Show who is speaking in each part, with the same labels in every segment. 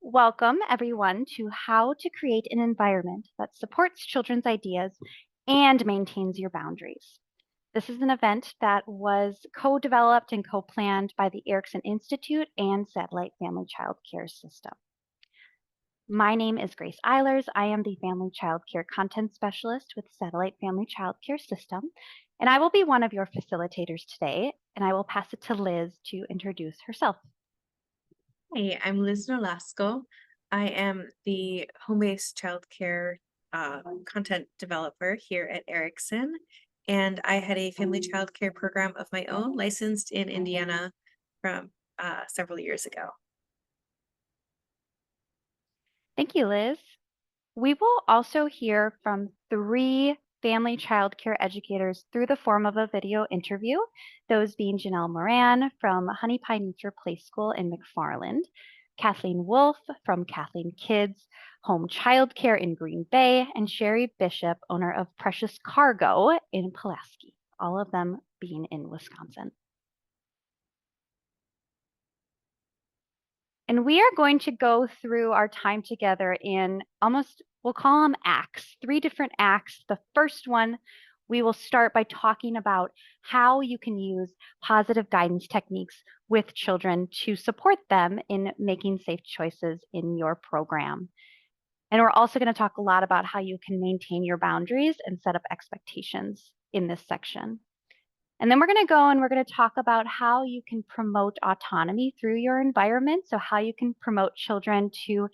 Speaker 1: Welcome, everyone, to How to Create an Environment that Supports Children's Ideas and Maintains Your Boundaries. This is an event that was co-developed and co-planned by the Erikson Institute and Satellite Family Child Care System. My name is Grace Eilers. I am the Family Child Care Content Specialist with Satellite Family Child Care System, and I will be one of your facilitators today, and I will pass it to Liz to introduce herself.
Speaker 2: Hey, I'm Lizz Nolasco. I am the home-based childcare content developer here at Erikson, and I had a family childcare program of my own, licensed in Indiana from several years ago.
Speaker 1: Thank you, Liz. We will also hear from 3 family childcare educators through the form of a video interview, those being Janelle Moran from Honey Pie Nature Play School in McFarland, Kathleen Wolf from Kathleen Kids Home Childcare in Green Bay, and Sherry Bishop, owner of Precious Cargo in Pulaski, all of them being in Wisconsin. And we are going to go through our time together in we'll call them acts, 3 different acts. The first one, we will start by talking about how you can use positive guidance techniques with children to support them in making safe choices in your program. And we're also going to talk a lot about how you can maintain your boundaries and set up expectations in this section. And then we're going to go and we're going to talk about how you can promote autonomy through your environment. So how you can promote children to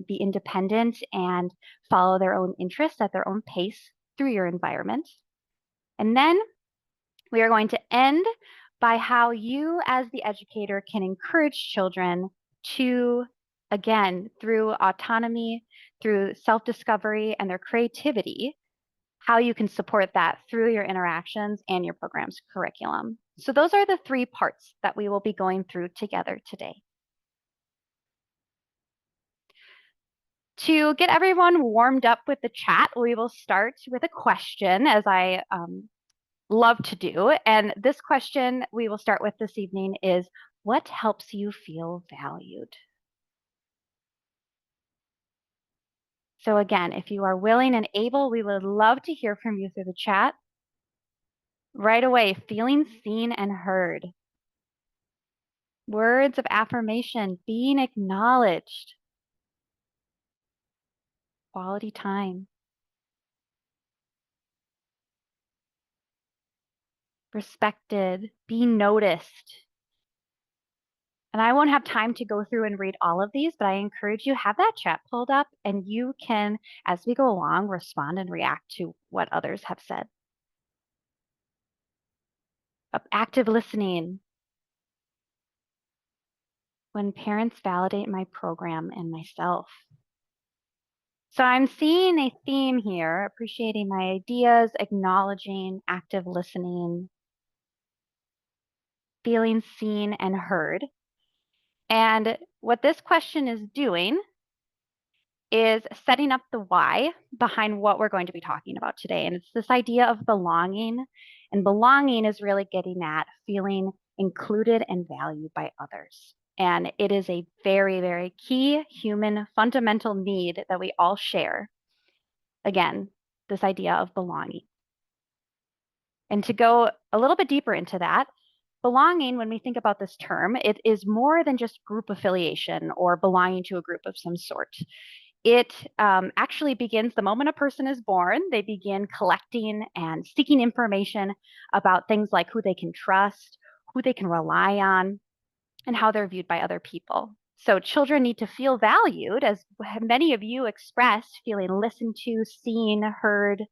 Speaker 1: be independent and follow their own interests at their own pace through your environment. And then we are going to end by how you as the educator can encourage children to, again, through autonomy, through self-discovery and their creativity, how you can support that through your interactions and your program's curriculum. So those are the 3 parts that we will be going through together today. To get everyone warmed up with the chat, we will start with a question, as I love to do. And this question we will start with this evening is, what helps you feel valued? So again, if you are willing and able, we would love to hear from you through the chat. Right away, feeling seen and heard. Words of affirmation, being acknowledged. Quality time. Respected, being noticed. And I won't have time to go through and read all of these, but I encourage you, have that chat pulled up and you can, as we go along, respond and react to what others have said. Active listening. When parents validate my program and myself. So I'm seeing a theme here, appreciating my ideas, acknowledging, active listening, feeling seen and heard. And what this question is doing is setting up the why behind what we're going to be talking about today. And it's this idea of belonging. And belonging is really getting at feeling included and valued by others. And it is a very, very key human fundamental need that we all share. Again, this idea of belonging. And to go a little bit deeper into that, belonging, when we think about this term, it is more than just group affiliation or belonging to a group of some sort. It actually begins the moment a person is born. They begin collecting and seeking information about things like who they can trust, who they can rely on, and how they're viewed by other people. So children need to feel valued, as many of you expressed, feeling listened to, seen, heard,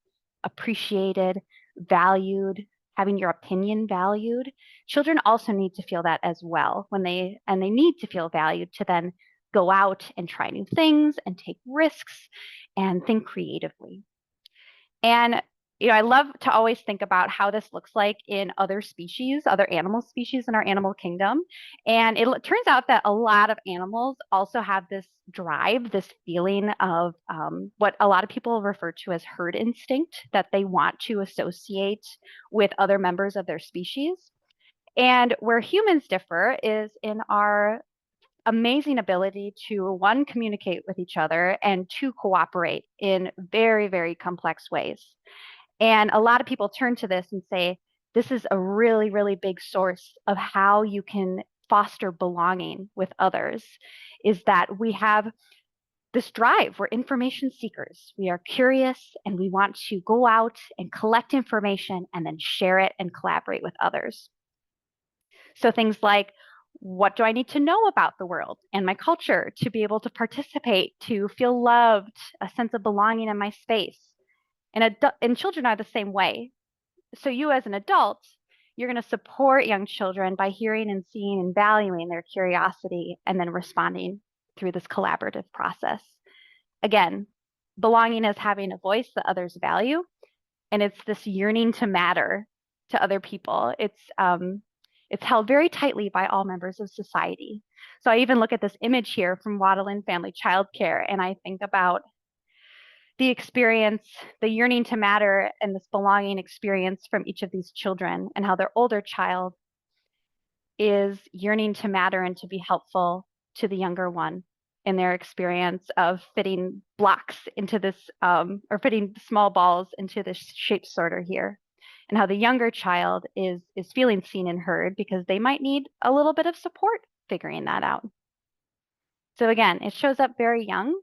Speaker 1: appreciated, valued, having your opinion valued. Children also need to feel that as well they need to feel valued to then go out and try new things and take risks and think creatively. And I love to always think about how this looks like in other species, other animal species in our animal kingdom. And it turns out that a lot of animals also have this drive, this feeling of what a lot of people refer to as herd instinct, that they want to associate with other members of their species. And where humans differ is in our amazing ability to, one, communicate with each other, and two, cooperate in very, very complex ways. And a lot of people turn to this and say, this is a really, really big source of how you can foster belonging with others, is that we have this drive. We're information seekers. We are curious and we want to go out and collect information and then share it and collaborate with others. So things like, what do I need to know about the world and my culture to be able to participate, to feel loved, a sense of belonging in my space? And children are the same way. So you as an adult, you're going to support young children by hearing and seeing and valuing their curiosity and then responding through this collaborative process. Again, belonging is having a voice that others value, and it's this yearning to matter to other people. It's held very tightly by all members of society. So I even look at this image here from Waddle Family Childcare, and I think about the experience, the yearning to matter, and this belonging experience from each of these children, and how their older child is yearning to matter and to be helpful to the younger one in their experience of fitting blocks into this, or fitting small balls into this shape sorter here, and how the younger child is feeling seen and heard because they might need a little bit of support figuring that out. So again, it shows up very young,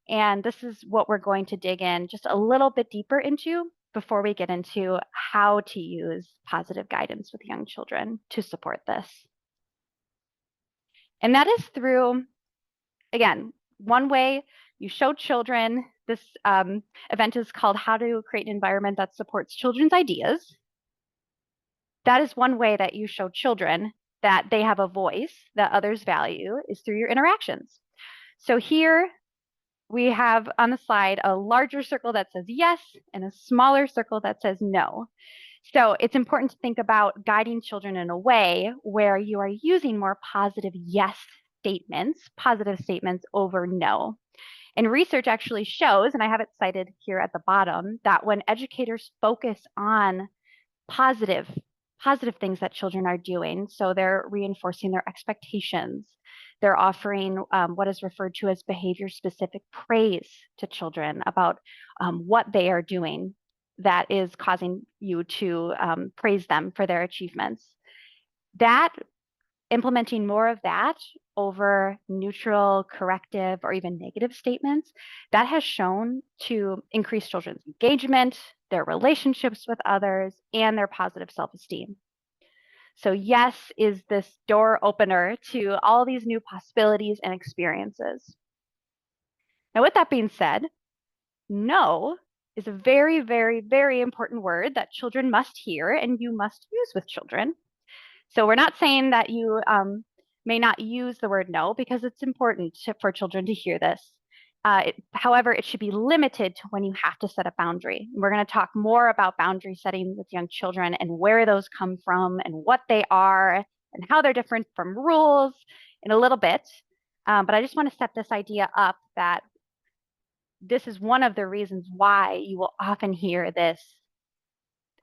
Speaker 1: and this is what we're going to dig in just a little bit deeper into before we get into how to use positive guidance with young children to support this. And that is through, again, one way you show children, this event is called How to Create an Environment That Supports Children's Ideas. That is one way that you show children that they have a voice that others value, is through your interactions. So here we have on the slide a larger circle that says yes and a smaller circle that says no. So it's important to think about guiding children in a way where you are using more positive yes statements, positive statements over no. And research actually shows, and I have it cited here at the bottom, that when educators focus on positive things that children are doing, so they're reinforcing their expectations, they're offering what is referred to as behavior-specific praise to children about what they are doing that is causing you to praise them for their achievements. That implementing more of that over neutral, corrective, or even negative statements, that has shown to increase children's engagement, their relationships with others, and their positive self-esteem. So yes is this door opener to all these new possibilities and experiences. Now, with that being said, no is a very, very, very important word that children must hear and you must use with children. So we're not saying that you may not use the word no, because it's important for children to hear this. However, it should be limited to when you have to set a boundary. We're going to talk more about boundary setting with young children and where those come from and what they are and how they're different from rules in a little bit. But I just want to set this idea up that this is one of the reasons why you will often hear this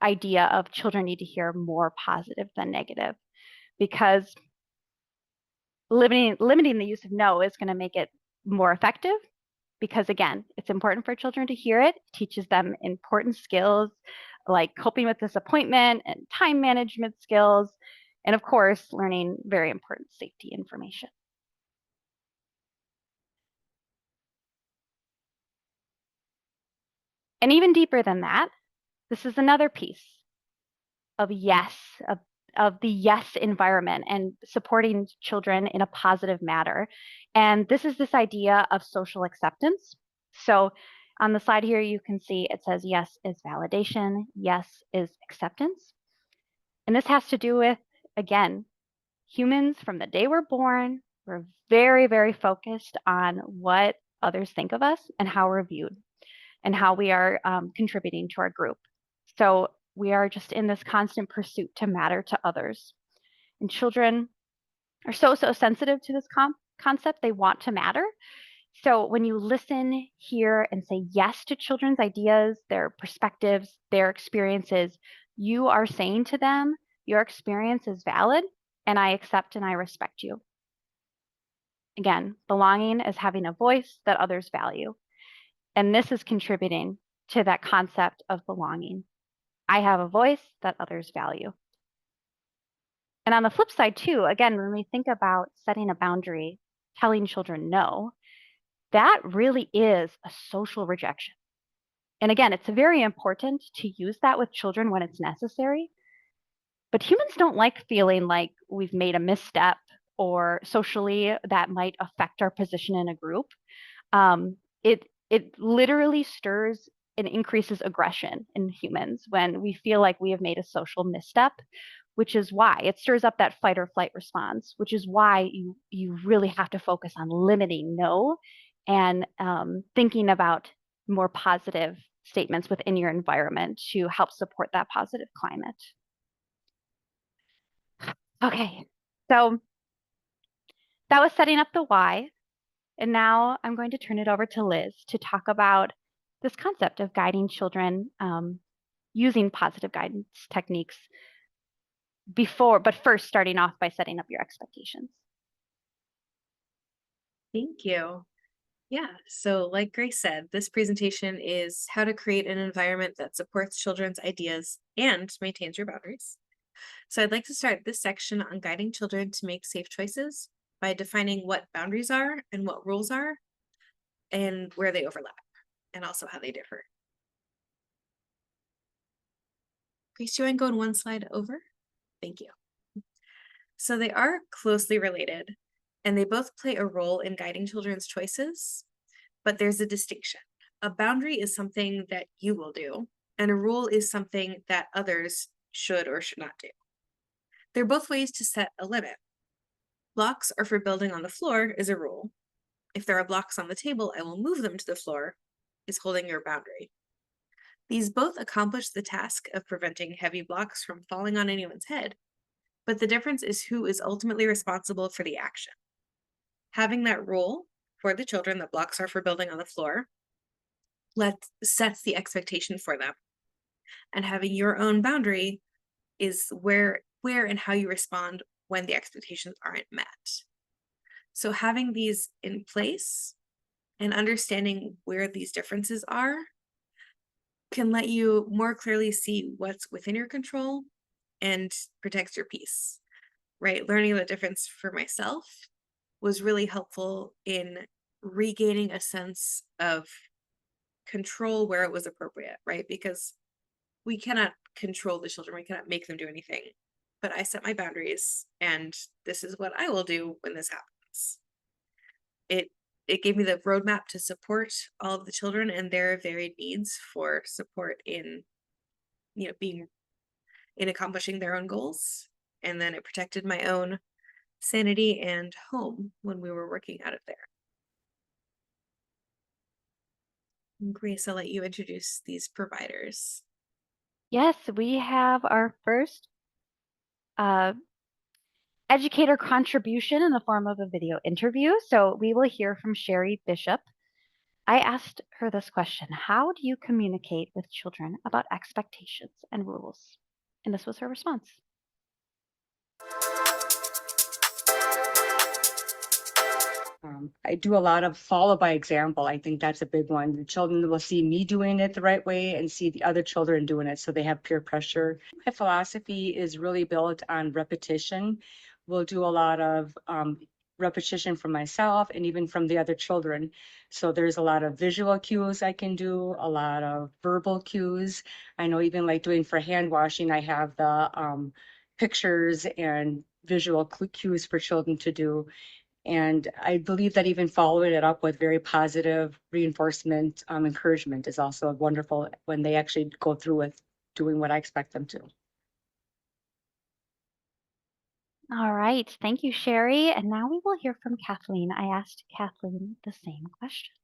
Speaker 1: idea of children need to hear more positive than negative, because limiting the use of no is going to make it more effective, because again, it's important for children to hear it. It teaches them important skills like coping with disappointment and time management skills, and of course, learning very important safety information. And even deeper than that, this is another piece of yes, of the yes environment and supporting children in a positive manner. And this is this idea of social acceptance. So on the slide here, you can see it says yes is validation, yes is acceptance. And this has to do with, again, humans from the day we're born, we're very, very focused on what others think of us and how we're viewed and how we are contributing to our group. So we are just in this constant pursuit to matter to others. And children are so sensitive to this concept. They want to matter. So when you listen, hear, and say yes to children's ideas, their perspectives, their experiences, you are saying to them, your experience is valid, and I accept and I respect you. Again, belonging is having a voice that others value. And this is contributing to that concept of belonging. I have a voice that others value. And on the flip side, too, again, when we think about setting a boundary, telling children no, that really is a social rejection. And again, it's very important to use that with children when it's necessary. But humans don't like feeling like we've made a misstep or socially that might affect our position in a group. It literally stirs and increases aggression in humans when we feel like we have made a social misstep, which is why it stirs up that fight or flight response, which is why you really have to focus on limiting no and thinking about more positive statements within your environment to help support that positive climate. Okay, so that was setting up the why. And now I'm going to turn it over to Liz to talk about this concept of guiding children using positive guidance techniques but first starting off by setting up your expectations.
Speaker 2: Thank you. Yeah, so like Grace said, this presentation is how to create an environment that supports children's ideas and maintains your boundaries. So I'd like to start this section on guiding children to make safe choices by defining what boundaries are and what rules are and where they overlap and also how they differ. Grace, do you want to go in one slide over? Thank you. So they are closely related and they both play a role in guiding children's choices, but there's a distinction. A boundary is something that you will do, and a rule is something that others should or should not do. They're both ways to set a limit. Blocks are for building on the floor is a rule. If there are blocks on the table, I will move them to the floor is holding your boundary. These both accomplish the task of preventing heavy blocks from falling on anyone's head, but the difference is who is ultimately responsible for the action. Having that rule for the children that blocks are for building on the floor sets the expectation for them. And having your own boundary is where and how you respond when the expectations aren't met. So having these in place and understanding where these differences are can let you more clearly see what's within your control and protects your peace, right? Learning the difference for myself was really helpful in regaining a sense of control where it was appropriate, right? Because we cannot control the children, we cannot make them do anything. But I set my boundaries, and this is what I will do when this happens. It gave me the roadmap to support all of the children and their varied needs for support in, being in accomplishing their own goals. And then it protected my own sanity and home when we were working out of there. Grace, I'll let you introduce these providers.
Speaker 1: Yes, we have our first educator contribution in the form of a video interview. So we will hear from Sherry Bishop. I asked her this question: how do you communicate with children about expectations and rules? And this was her response.
Speaker 3: I do a lot of follow by example. I think that's a big one. The children will see me doing it the right way and see the other children doing it, so they have peer pressure. My philosophy is really built on repetition. We'll do a lot of repetition from myself and even from the other children. So there's a lot of visual cues I can do, a lot of verbal cues. I know even like doing for hand washing, I have the pictures and visual cues for children to do. And I believe that even following it up with very positive reinforcement, encouragement is also wonderful when they actually go through with doing what I expect them to.
Speaker 1: All right. Thank you, Sherry. And now we will hear from Kathleen. I asked Kathleen the same question.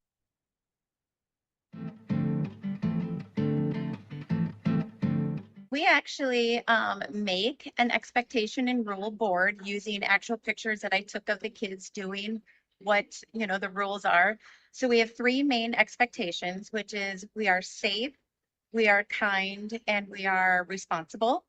Speaker 4: We actually make an expectation and rule board using actual pictures that I took of the kids doing what, the rules are. So we have three main expectations, which is we are safe, we are kind, and we are responsible.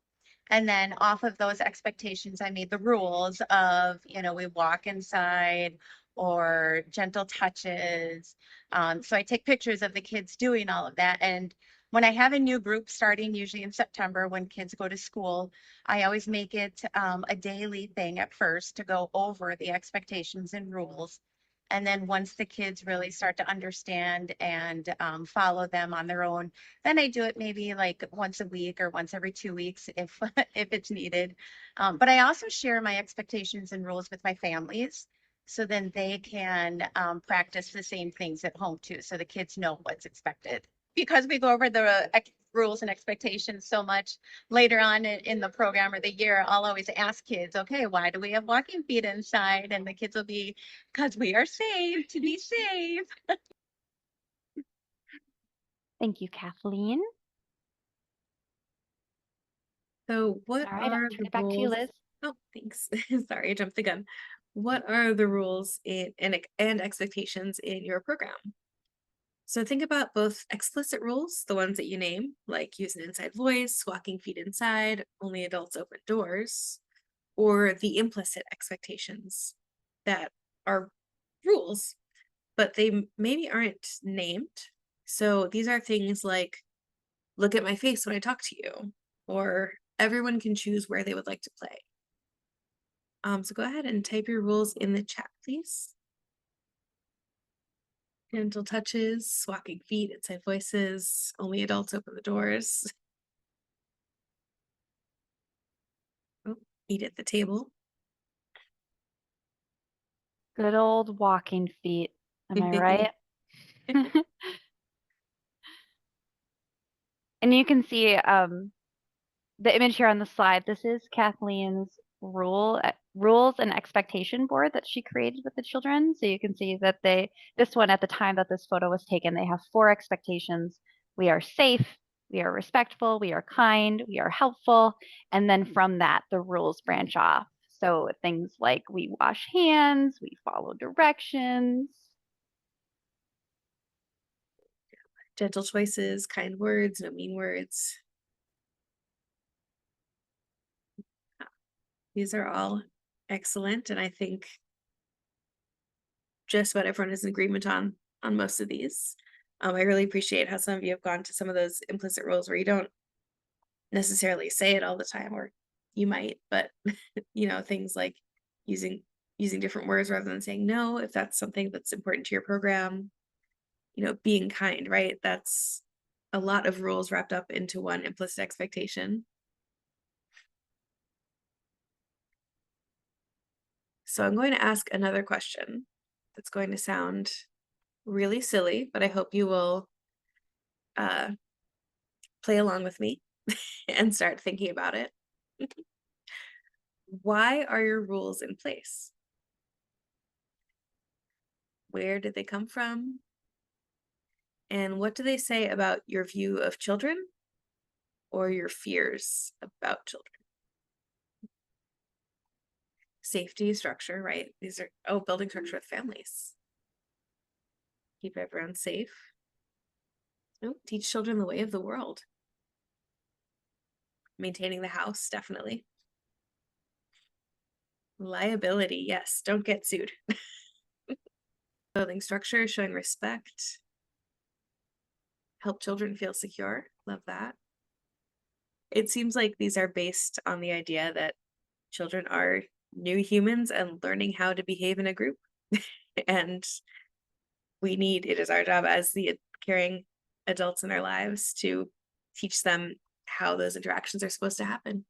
Speaker 4: And then off of those expectations, I made the rules of, we walk inside, or gentle touches. So I take pictures of the kids doing all of that. And when I have a new group starting, usually in September when kids go to school, I always make it a daily thing at first to go over the expectations and rules. And then once the kids really start to understand and follow them on their own, then I do it maybe like once a week or once every 2 weeks if if it's needed. But I also share my expectations and rules with my families, so then they can practice the same things at home too, so the kids know what's expected. Because we go over the rules and expectations so much later on in the program or the year, I'll always ask kids, okay, why do we have walking feet inside? And the kids will be, because we are saved to be safe.
Speaker 1: Thank you, Kathleen.
Speaker 2: So what
Speaker 1: All right, I'll
Speaker 2: are
Speaker 1: turn
Speaker 2: the
Speaker 1: it back to you,
Speaker 2: rules?
Speaker 1: Liz.
Speaker 2: Oh, thanks. Sorry, I jumped the gun. What are the rules and expectations in your program? So think about both explicit rules, the ones that you name, like use an inside voice, walking feet inside, only adults open doors, or the implicit expectations that are rules, but they maybe aren't named. So these are things like, look at my face when I talk to you, or everyone can choose where they would like to play. So go ahead and type your rules in the chat, please. Gentle touches, walking feet, inside voices, only adults open the doors. Oh, eat at the table.
Speaker 1: Good old walking feet. Am I right? And you can see the image here on the slide. This is Kathleen's rules and expectation board that she created with the children. So you can see that this one at the time that this photo was taken, they have 4 expectations. We are safe, we are respectful, we are kind, we are helpful. And then from that, the rules branch off. So things like we wash hands, we follow directions.
Speaker 2: Gentle choices, kind words, no mean words. These are all excellent, and I think just about everyone is in agreement on most of these. I really appreciate how some of you have gone to some of those implicit rules where you don't necessarily say it all the time, or you might, but you know, things like using different words rather than saying no, if that's something that's important to your program. You know, being kind, right? That's a lot of rules wrapped up into one implicit expectation. So I'm going to ask another question that's going to sound really silly, but I hope you will play along with me and start thinking about it. Why are your rules in place? Where did they come from? And what do they say about your view of children or your fears about children? Safety, structure, right? These are, building structure with families. Keep everyone safe. Oh, teach children the way of the world. Maintaining the house, definitely. Liability, yes, don't get sued. Building structure, showing respect. Help children feel secure. Love that. It seems like these are based on the idea that children are new humans and learning how to behave in a group. And it is our job as the caring adults in our lives to teach them how those interactions are supposed to happen.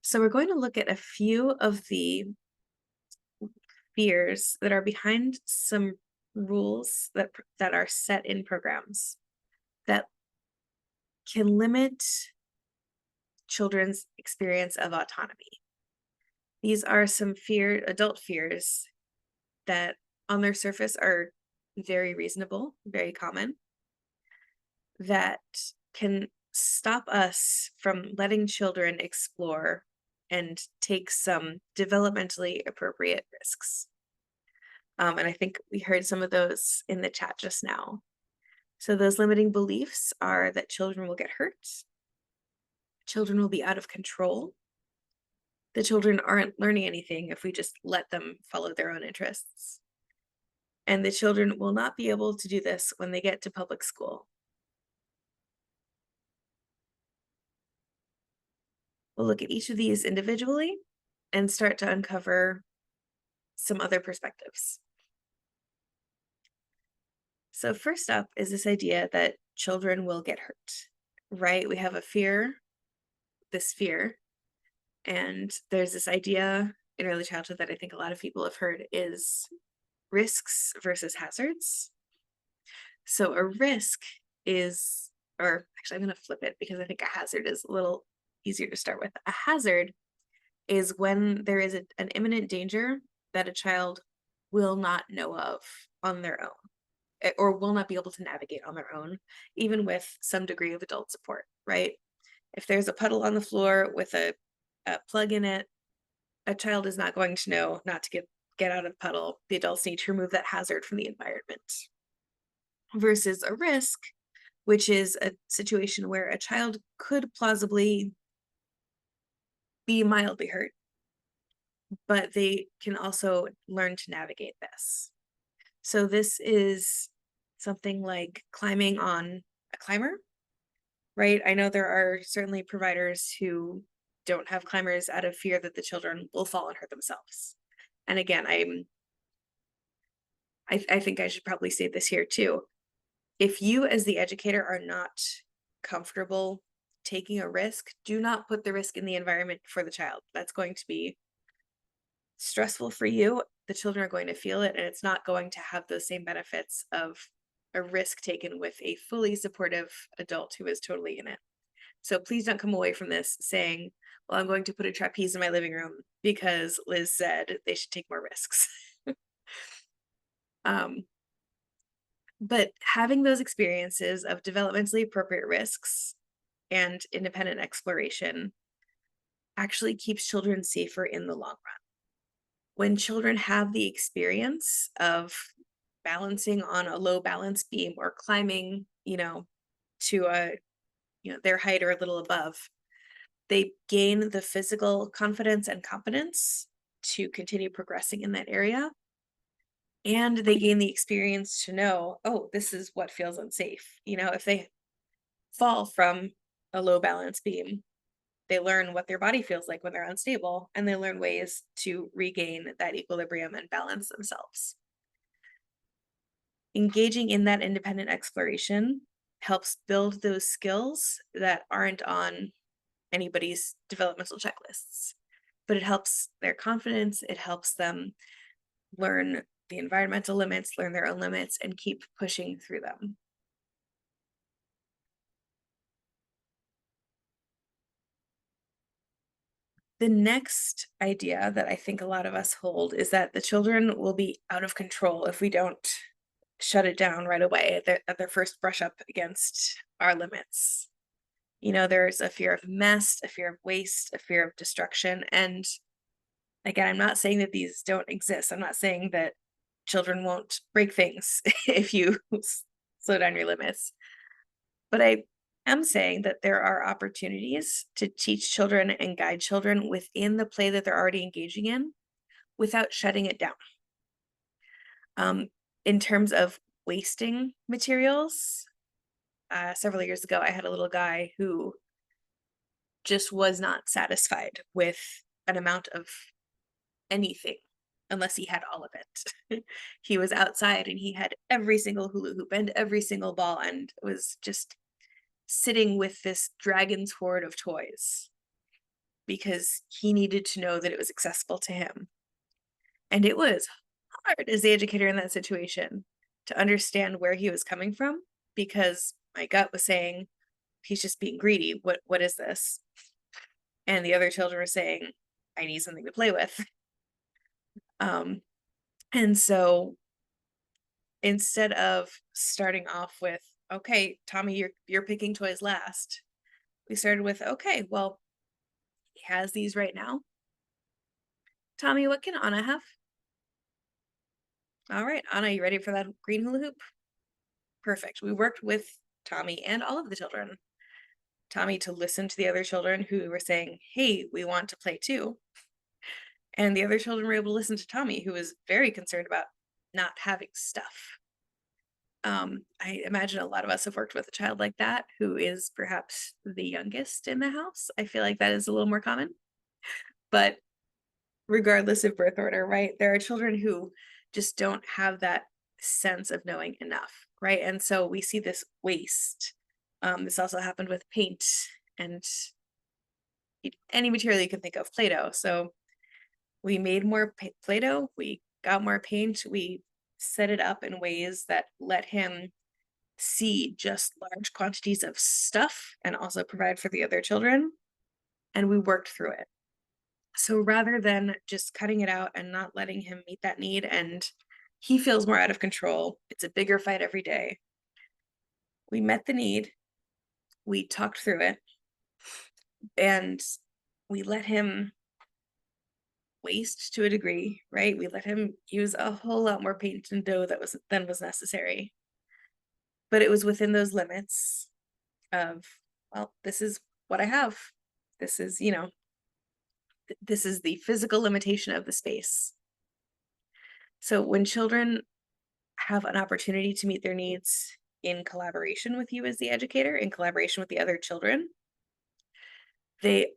Speaker 2: So we're going to look at a few of the fears that are behind some rules that are set in programs that can limit children's experience of autonomy. These are some adult fears that on their surface are very reasonable, very common, that can stop us from letting children explore and take some developmentally appropriate risks. And I think we heard some of those in the chat just now. So those limiting beliefs are that children will get hurt, children will be out of control, The children aren't learning anything if we just let them follow their own interests. And the children will not be able to do this when they get to public school. We'll look at each of these individually and start to uncover some other perspectives. So first up is this idea that children will get hurt, right? We have a fear, this fear, and there's this idea in early childhood that I think a lot of people have heard is risks versus hazards. So a risk is, or actually I'm going to flip it because I think a hazard is a little easier to start with. A hazard is when there is an imminent danger that a child will not know of on their own, or will not be able to navigate on their own, even with some degree of adult support, right? If there's a puddle on the floor with a plug in it, a child is not going to know not to get out of the puddle. The adults need to remove that hazard from the environment. Versus a risk, which is a situation where a child could plausibly be mildly hurt, but they can also learn to navigate this. So this is something like climbing on a climber, right? I know there are certainly providers who don't have climbers out of fear that the children will fall and hurt themselves. And again, I think I should probably say this here too. If you as the educator are not comfortable taking a risk, do not put the risk in the environment for the child. That's going to be stressful for you. The children are going to feel it, and it's not going to have those same benefits of a risk taken with a fully supportive adult who is totally in it. So please don't come away from this saying, well, I'm going to put a trapeze in my living room because Liz said they should take more risks. But having those experiences of developmentally appropriate risks and independent exploration actually keeps children safer in the long run. When children have the experience of balancing on a low balance beam or climbing, to their height or a little above, they gain the physical confidence and competence to continue progressing in that area. And they gain the experience to know, oh, this is what feels unsafe. If they fall from a low balance beam, they learn what their body feels like when they're unstable, and they learn ways to regain that equilibrium and balance themselves. Engaging in that independent exploration helps build those skills that aren't on anybody's developmental checklists, but it helps their confidence. It helps them learn the environmental limits, learn their own limits, and keep pushing through them. The next idea that I think a lot of us hold is that the children will be out of control if we don't shut it down right away at their first brush up against our limits. There's a fear of mess, a fear of waste, a fear of destruction. And again, I'm not saying that these don't exist. I'm not saying that children won't break things if you slow down your limits. But I am saying that there are opportunities to teach children and guide children within the play that they're already engaging in without shutting it down. In terms of wasting materials, several years ago, I had a little guy who just was not satisfied with an amount of anything unless he had all of it. He was outside and he had every single hula hoop and every single ball and was just sitting with this dragon's hoard of toys because he needed to know that it was accessible to him. And it was hard as the educator in that situation to understand where he was coming from, because my gut was saying, he's just being greedy. What is this? And the other children were saying, I need something to play with. And so instead of starting off with, okay, Tommy, you're picking toys last, we started with, okay, well, he has these right now. Tommy, what can Anna have? All right, Anna, you ready for that green hula hoop? Perfect. We worked with Tommy and all of the children Tommy to listen to the other children who were saying, hey, we want to play too. And the other children were able to listen to Tommy, who was very concerned about not having stuff. I imagine a lot of us have worked with a child like that, who is perhaps the youngest in the house. I feel like that is a little more common. But regardless of birth order, right, there are children who just don't have that sense of knowing enough, right? And so we see this waste. This also happened with paint and any material you can think of, Play-Doh. So we made more Play-Doh, we got more paint, we set it up in ways that let him see just large quantities of stuff and also provide for the other children. And we worked through it. So rather than just cutting it out and not letting him meet that need, and he feels more out of control, it's a bigger fight every day. We met the need, we talked through it, and we let him waste to a degree, right? We let him use a whole lot more paint and dough than was necessary. But it was within those limits of, well, this is what I have. This is, this is the physical limitation of the space. So when children have an opportunity to meet their needs in collaboration with you as the educator, in collaboration with the other children, they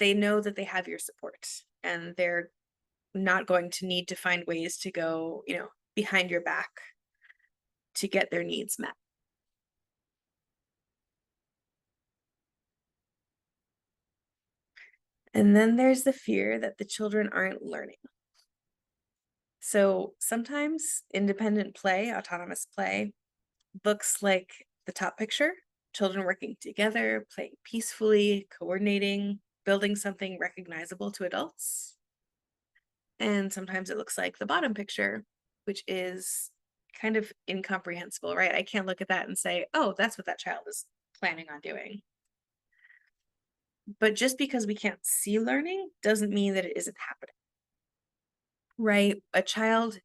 Speaker 2: know that they have your support, and they're not going to need to find ways to go, behind your back to get their needs met. And then there's the fear that the children aren't learning. So sometimes independent play, autonomous play, looks like the top picture, children working together, playing peacefully, coordinating, building something recognizable to adults. And sometimes it looks like the bottom picture, which is kind of incomprehensible, right? I can't look at that and say, oh, that's what that child is planning on doing. But just because we can't see learning doesn't mean that it isn't happening, right? A child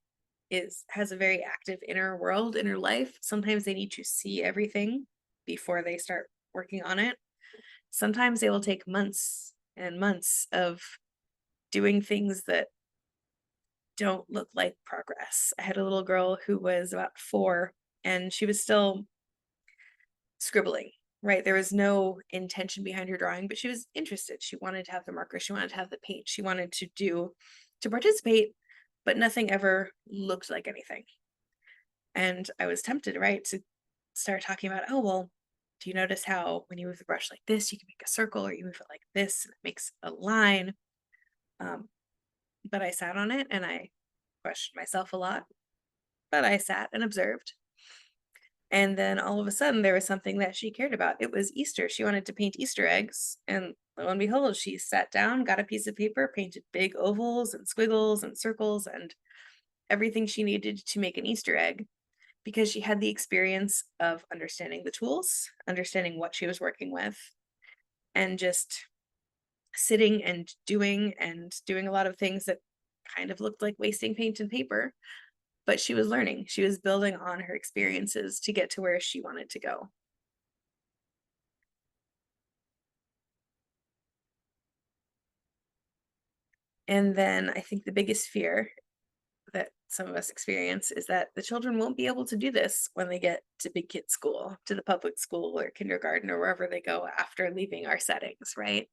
Speaker 2: has a very active inner world, inner life. Sometimes they need to see everything before they start working on it. Sometimes they will take months and months of doing things that don't look like progress. I had a little girl who was about 4, and she was still scribbling, right? There was no intention behind her drawing, but she was interested. She wanted to have the marker, she wanted to have the paint, she wanted to participate, but nothing ever looked like anything. And I was tempted, right, to start talking about, oh, well, do you notice how when you move the brush like this, you can make a circle, or you move it like this, and it makes a line. But I sat on it and I questioned myself a lot, but I sat and observed. And then all of a sudden there was something that she cared about. It was Easter. She wanted to paint Easter eggs. And lo and behold, she sat down, got a piece of paper, painted big ovals and squiggles and circles and everything she needed to make an Easter egg, because she had the experience of understanding the tools, understanding what she was working with, and just sitting and doing a lot of things that kind of looked like wasting paint and paper. But she was learning. She was building on her experiences to get to where she wanted to go. And then I think the biggest fear that some of us experience is that the children won't be able to do this when they get to big kid school, to the public school or kindergarten or wherever they go after leaving our settings, right?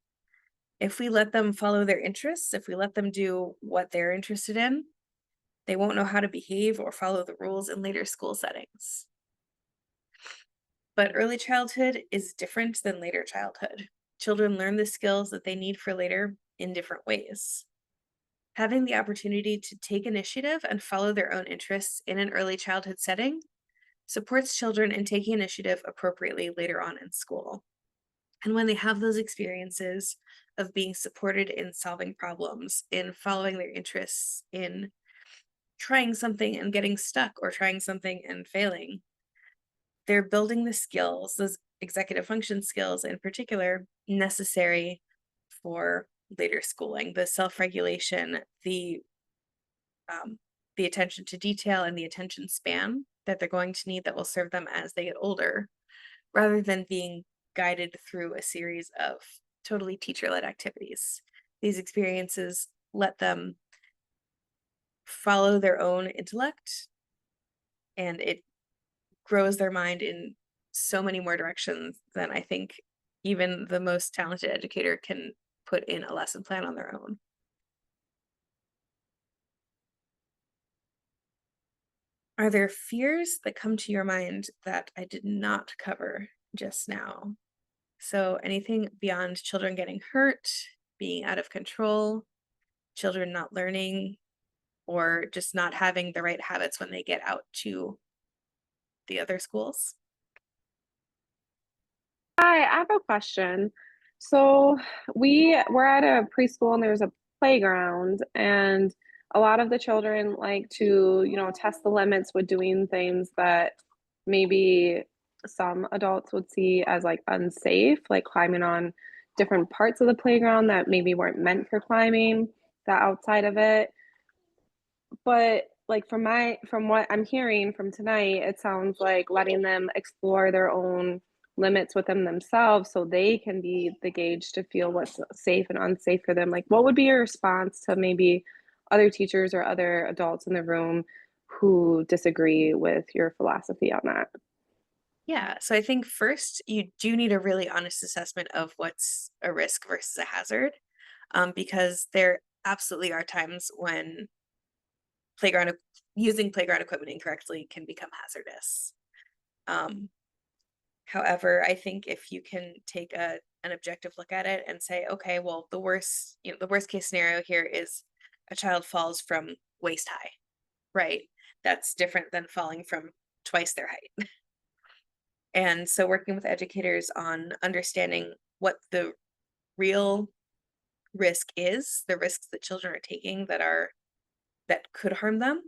Speaker 2: If we let them follow their interests, if we let them do what they're interested in, they won't know how to behave or follow the rules in later school settings. But early childhood is different than later childhood. Children learn the skills that they need for later in different ways. Having the opportunity to take initiative and follow their own interests in an early childhood setting supports children in taking initiative appropriately later on in school. And when they have those experiences of being supported in solving problems, in following their interests, in trying something and getting stuck, or trying something and failing, they're building the skills, those executive function skills in particular, necessary for later schooling, the self-regulation, the attention to detail, and the attention span that they're going to need that will serve them as they get older, rather than being guided through a series of totally teacher-led activities. These experiences let them follow their own intellect, and it grows their mind in so many more directions than I think even the most talented educator can put in a lesson plan on their own. Are there fears that come to your mind that I did not cover just now? So anything beyond children getting hurt, being out of control, children not learning, or just not having the right habits when they get out to the other schools?
Speaker 5: Hi, I have a question. So we're at a preschool and there's a playground, and a lot of the children like to, test the limits with doing things that maybe some adults would see as like unsafe, like climbing on different parts of the playground that maybe weren't meant for climbing, the outside of it. But like from what I'm hearing from tonight, it sounds like letting them explore their own limits within themselves so they can be the gauge to feel what's safe and unsafe for them. Like, what would be your response to maybe other teachers or other adults in the room who disagree with your philosophy on that?
Speaker 2: Yeah, so I think first you do need a really honest assessment of what's a risk versus a hazard, because there absolutely are times when playground using playground equipment incorrectly can become hazardous. However, I think if you can take an objective look at it and say, okay, well, the worst case scenario here is a child falls from waist high, right? That's different than falling from twice their height. And so working with educators on understanding what the real risk is, the risks that children are taking that could harm them,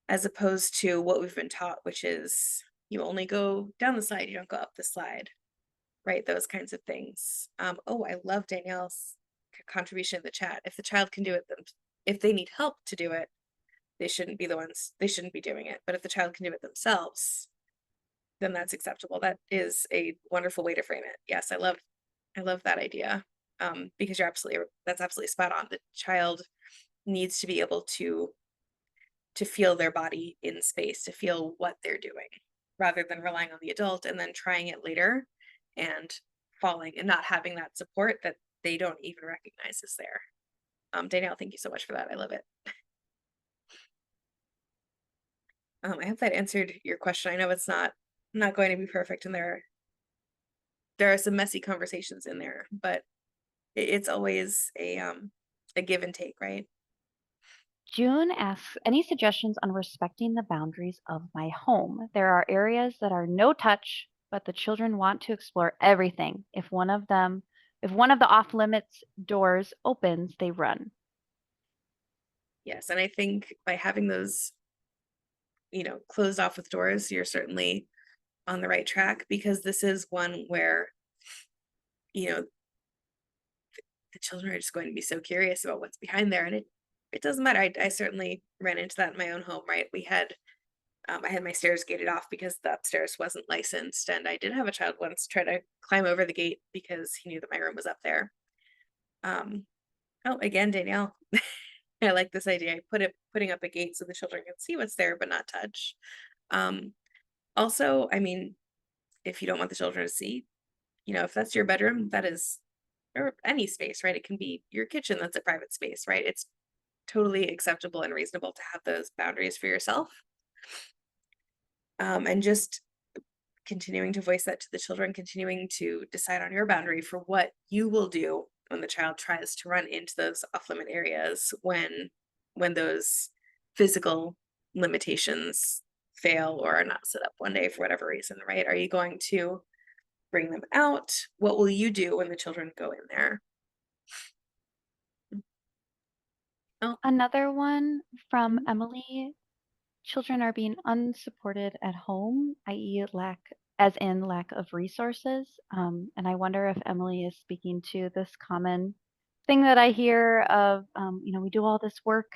Speaker 2: as opposed to what we've been taught, which is you only go down the slide, you don't go up the slide, right? Those kinds of things. Oh, I love Danielle's contribution in the chat. If the child can do it, if they need help to do it, they shouldn't be doing it. But if the child can do it themselves, then that's acceptable. That is a wonderful way to frame it. Yes, I love that idea. Because that's absolutely spot on. The child needs to be able to feel their body in space, to feel what they're doing, rather than relying on the adult and then trying it later and falling and not having that support that they don't even recognize is there. Danielle, thank you so much for that. I love it. I hope that answered your question. I know it's not going to be perfect, and there are some messy conversations in there, but it's always a give and take, right?
Speaker 1: June asks, any suggestions on respecting the boundaries of my home? There are areas that are no touch, but the children want to explore everything. If one of the off limits doors opens, they run.
Speaker 2: Yes, and I think by having those, closed off with doors, you're certainly on the right track, because this is one where, the children are just going to be so curious about what's behind there, and it doesn't matter. I certainly ran into that in my own home, right? I had my stairs gated off because the upstairs wasn't licensed, and I did have a child once try to climb over the gate because he knew that my room was up there. Oh, again, Danielle, I like this idea. Putting up a gate so the children can see what's there but not touch. Also, I mean, if you don't want the children to see, if that's your bedroom, that is, or any space, right? It can be your kitchen, that's a private space, right? It's totally acceptable and reasonable to have those boundaries for yourself. And just continuing to voice that to the children, continuing to decide on your boundary for what you will do when the child tries to run into those off-limit areas, when those physical limitations fail or are not set up one day for whatever reason, right? Are you going to bring them out? What will you do when the children go in there? Oh,
Speaker 1: Another one from Emily. Children are being unsupported at home, i.e. lack of resources. And I wonder if Emily is speaking to this common thing that I hear of, we do all this work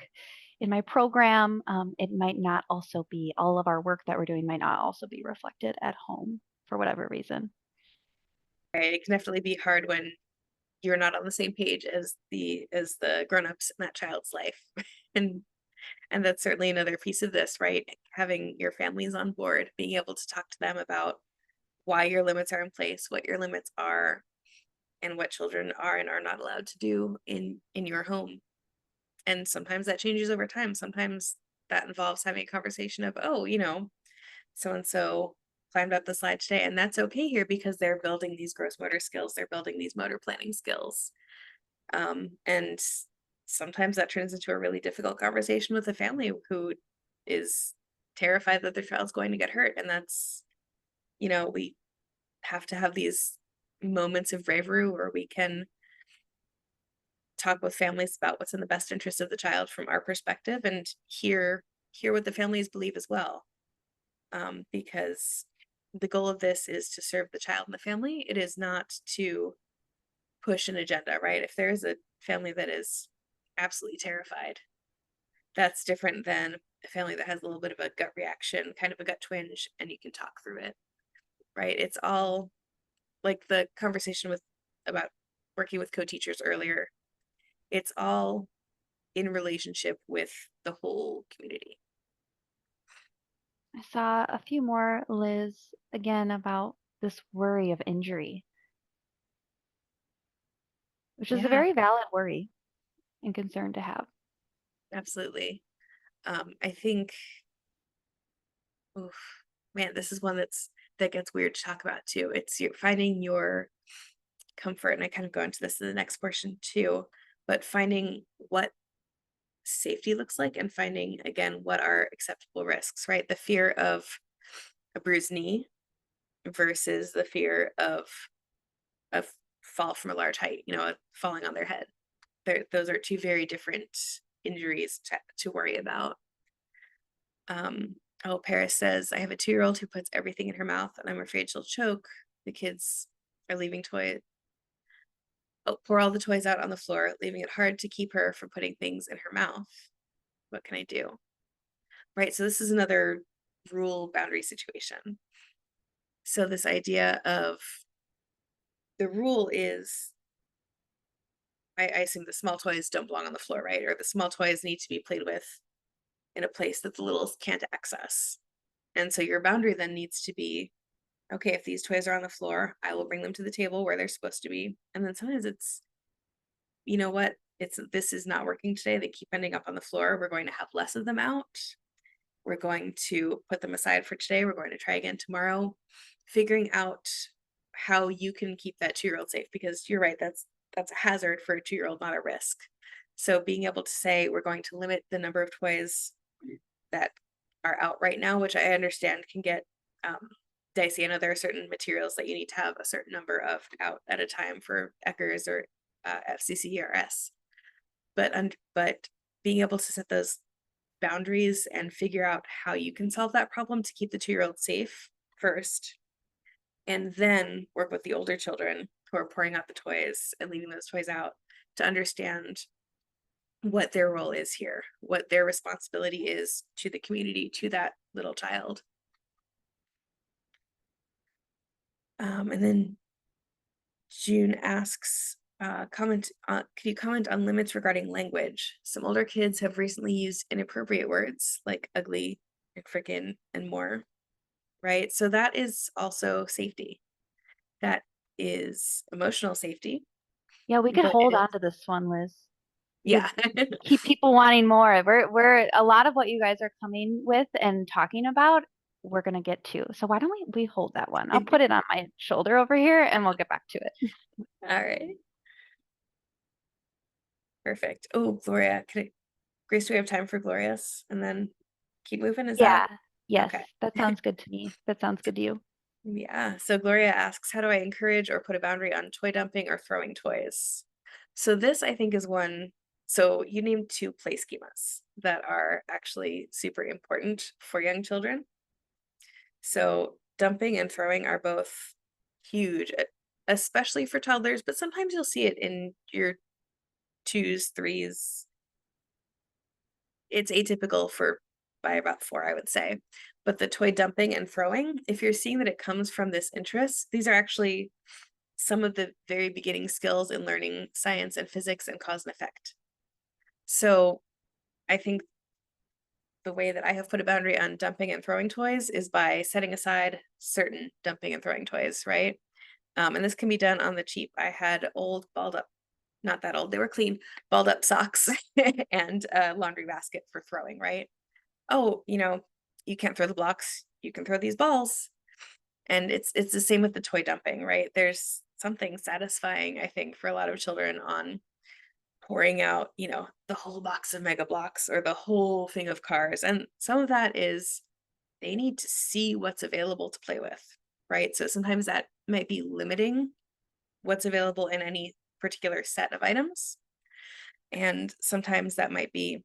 Speaker 1: in my program. It might not also be, all of our work that we're doing might not also be reflected at home for whatever reason.
Speaker 2: Right. It can definitely be hard when you're not on the same page as the grown-ups in that child's life. and that's certainly another piece of this, right? Having your families on board, being able to talk to them about why your limits are in place, what your limits are, and what children are and are not allowed to do in your home. And sometimes that changes over time. Sometimes that involves having a conversation of, oh, so and so climbed up the slide today, and that's okay here because they're building these gross motor skills, they're building these motor planning skills. And sometimes that turns into a really difficult conversation with a family who is terrified that their child's going to get hurt. And that's, we have to have these moments of bravery where we can talk with families about what's in the best interest of the child from our perspective, and hear what the families believe as well. Because the goal of this is to serve the child and the family. It is not to push an agenda, right? If there is a family that is absolutely terrified, that's different than a family that has a little bit of a gut reaction, kind of a gut twinge, and you can talk through it, right? It's all like the conversation about working with co-teachers earlier. It's all in relationship with the whole community.
Speaker 1: I saw a few more, Liz, again about this worry of injury, which is a
Speaker 2: Yeah.
Speaker 1: very valid worry and concern to have.
Speaker 2: Absolutely. I think, oof, man, this is one that gets weird to talk about too. It's finding your comfort, and I kind of go into this in the next portion too, but finding what safety looks like, and finding again what are acceptable risks, right? The fear of a bruised knee versus the fear of fall from a large height, falling on their head. Those are two very different injuries to worry about. Paris says, I have a 2-year-old who puts everything in her mouth and I'm afraid she'll choke. The kids are leaving pour all the toys out on the floor, leaving it hard to keep her from putting things in her mouth. What can I do? Right, so this is another rule boundary situation. So this idea of the rule is, I assume the small toys don't belong on the floor, right? Or the small toys need to be played with in a place that the littles can't access. And so your boundary then needs to be, okay, if these toys are on the floor, I will bring them to the table where they're supposed to be. And then sometimes it's, you know what, this is not working today. They keep ending up on the floor. We're going to have less of them out. We're going to put them aside for today. We're going to try again tomorrow. Figuring out how you can keep that 2-year-old safe, because you're right, that's a hazard for a 2-year-old, not a risk. So being able to say, we're going to limit the number of toys that are out right now, which I understand can get dicey. I know there are certain materials that you need to have a certain number of out at a time for ECHRS or FCCERS. But being able to set those boundaries and figure out how you can solve that problem to keep the 2-year-old safe first, and then work with the older children who are pouring out the toys and leaving those toys out, to understand what their role is here, what their responsibility is to the community, to that little child. And then June asks, could you comment on limits regarding language? Some older kids have recently used inappropriate words like ugly and frickin' and more, right? So that is also safety. That is emotional safety.
Speaker 1: Yeah, we could
Speaker 2: But
Speaker 1: hold on to this one, Liz.
Speaker 2: Yeah.
Speaker 1: Keep people wanting more. We're a lot of what you guys are coming with and talking about, we're gonna get to. So why don't we hold that one? I'll put it on my shoulder over here and we'll get back to it.
Speaker 2: All right. Perfect. Oh, Gloria, Grace, do we have time for Gloria's? And then keep moving? Is
Speaker 1: Yeah.
Speaker 2: that
Speaker 1: Yes.
Speaker 2: okay?
Speaker 1: That sounds good to me. That sounds good to you.
Speaker 2: Yeah. So Gloria asks, how do I encourage or put a boundary on toy dumping or throwing toys? So this, I think, is one. So you named 2 play schemas that are actually super important for young children. So dumping and throwing are both huge, especially for toddlers, but sometimes you'll see it in your 2s, 3s. It's atypical by about 4, I would say. But the toy dumping and throwing, if you're seeing that it comes from this interest, these are actually some of the very beginning skills in learning science and physics and cause and effect. So I think the way that I have put a boundary on dumping and throwing toys is by setting aside certain dumping and throwing toys, right? And this can be done on the cheap. I had old balled up, not that old, they were clean, balled up socks and a laundry basket for throwing, right? Oh, you can't throw the blocks, you can throw these balls. And it's the same with the toy dumping, right? There's something satisfying, I think, for a lot of children on pouring out, the whole box of Mega Blocks or the whole thing of cars. And some of that is they need to see what's available to play with, right? So sometimes that might be limiting what's available in any particular set of items. And sometimes that might be,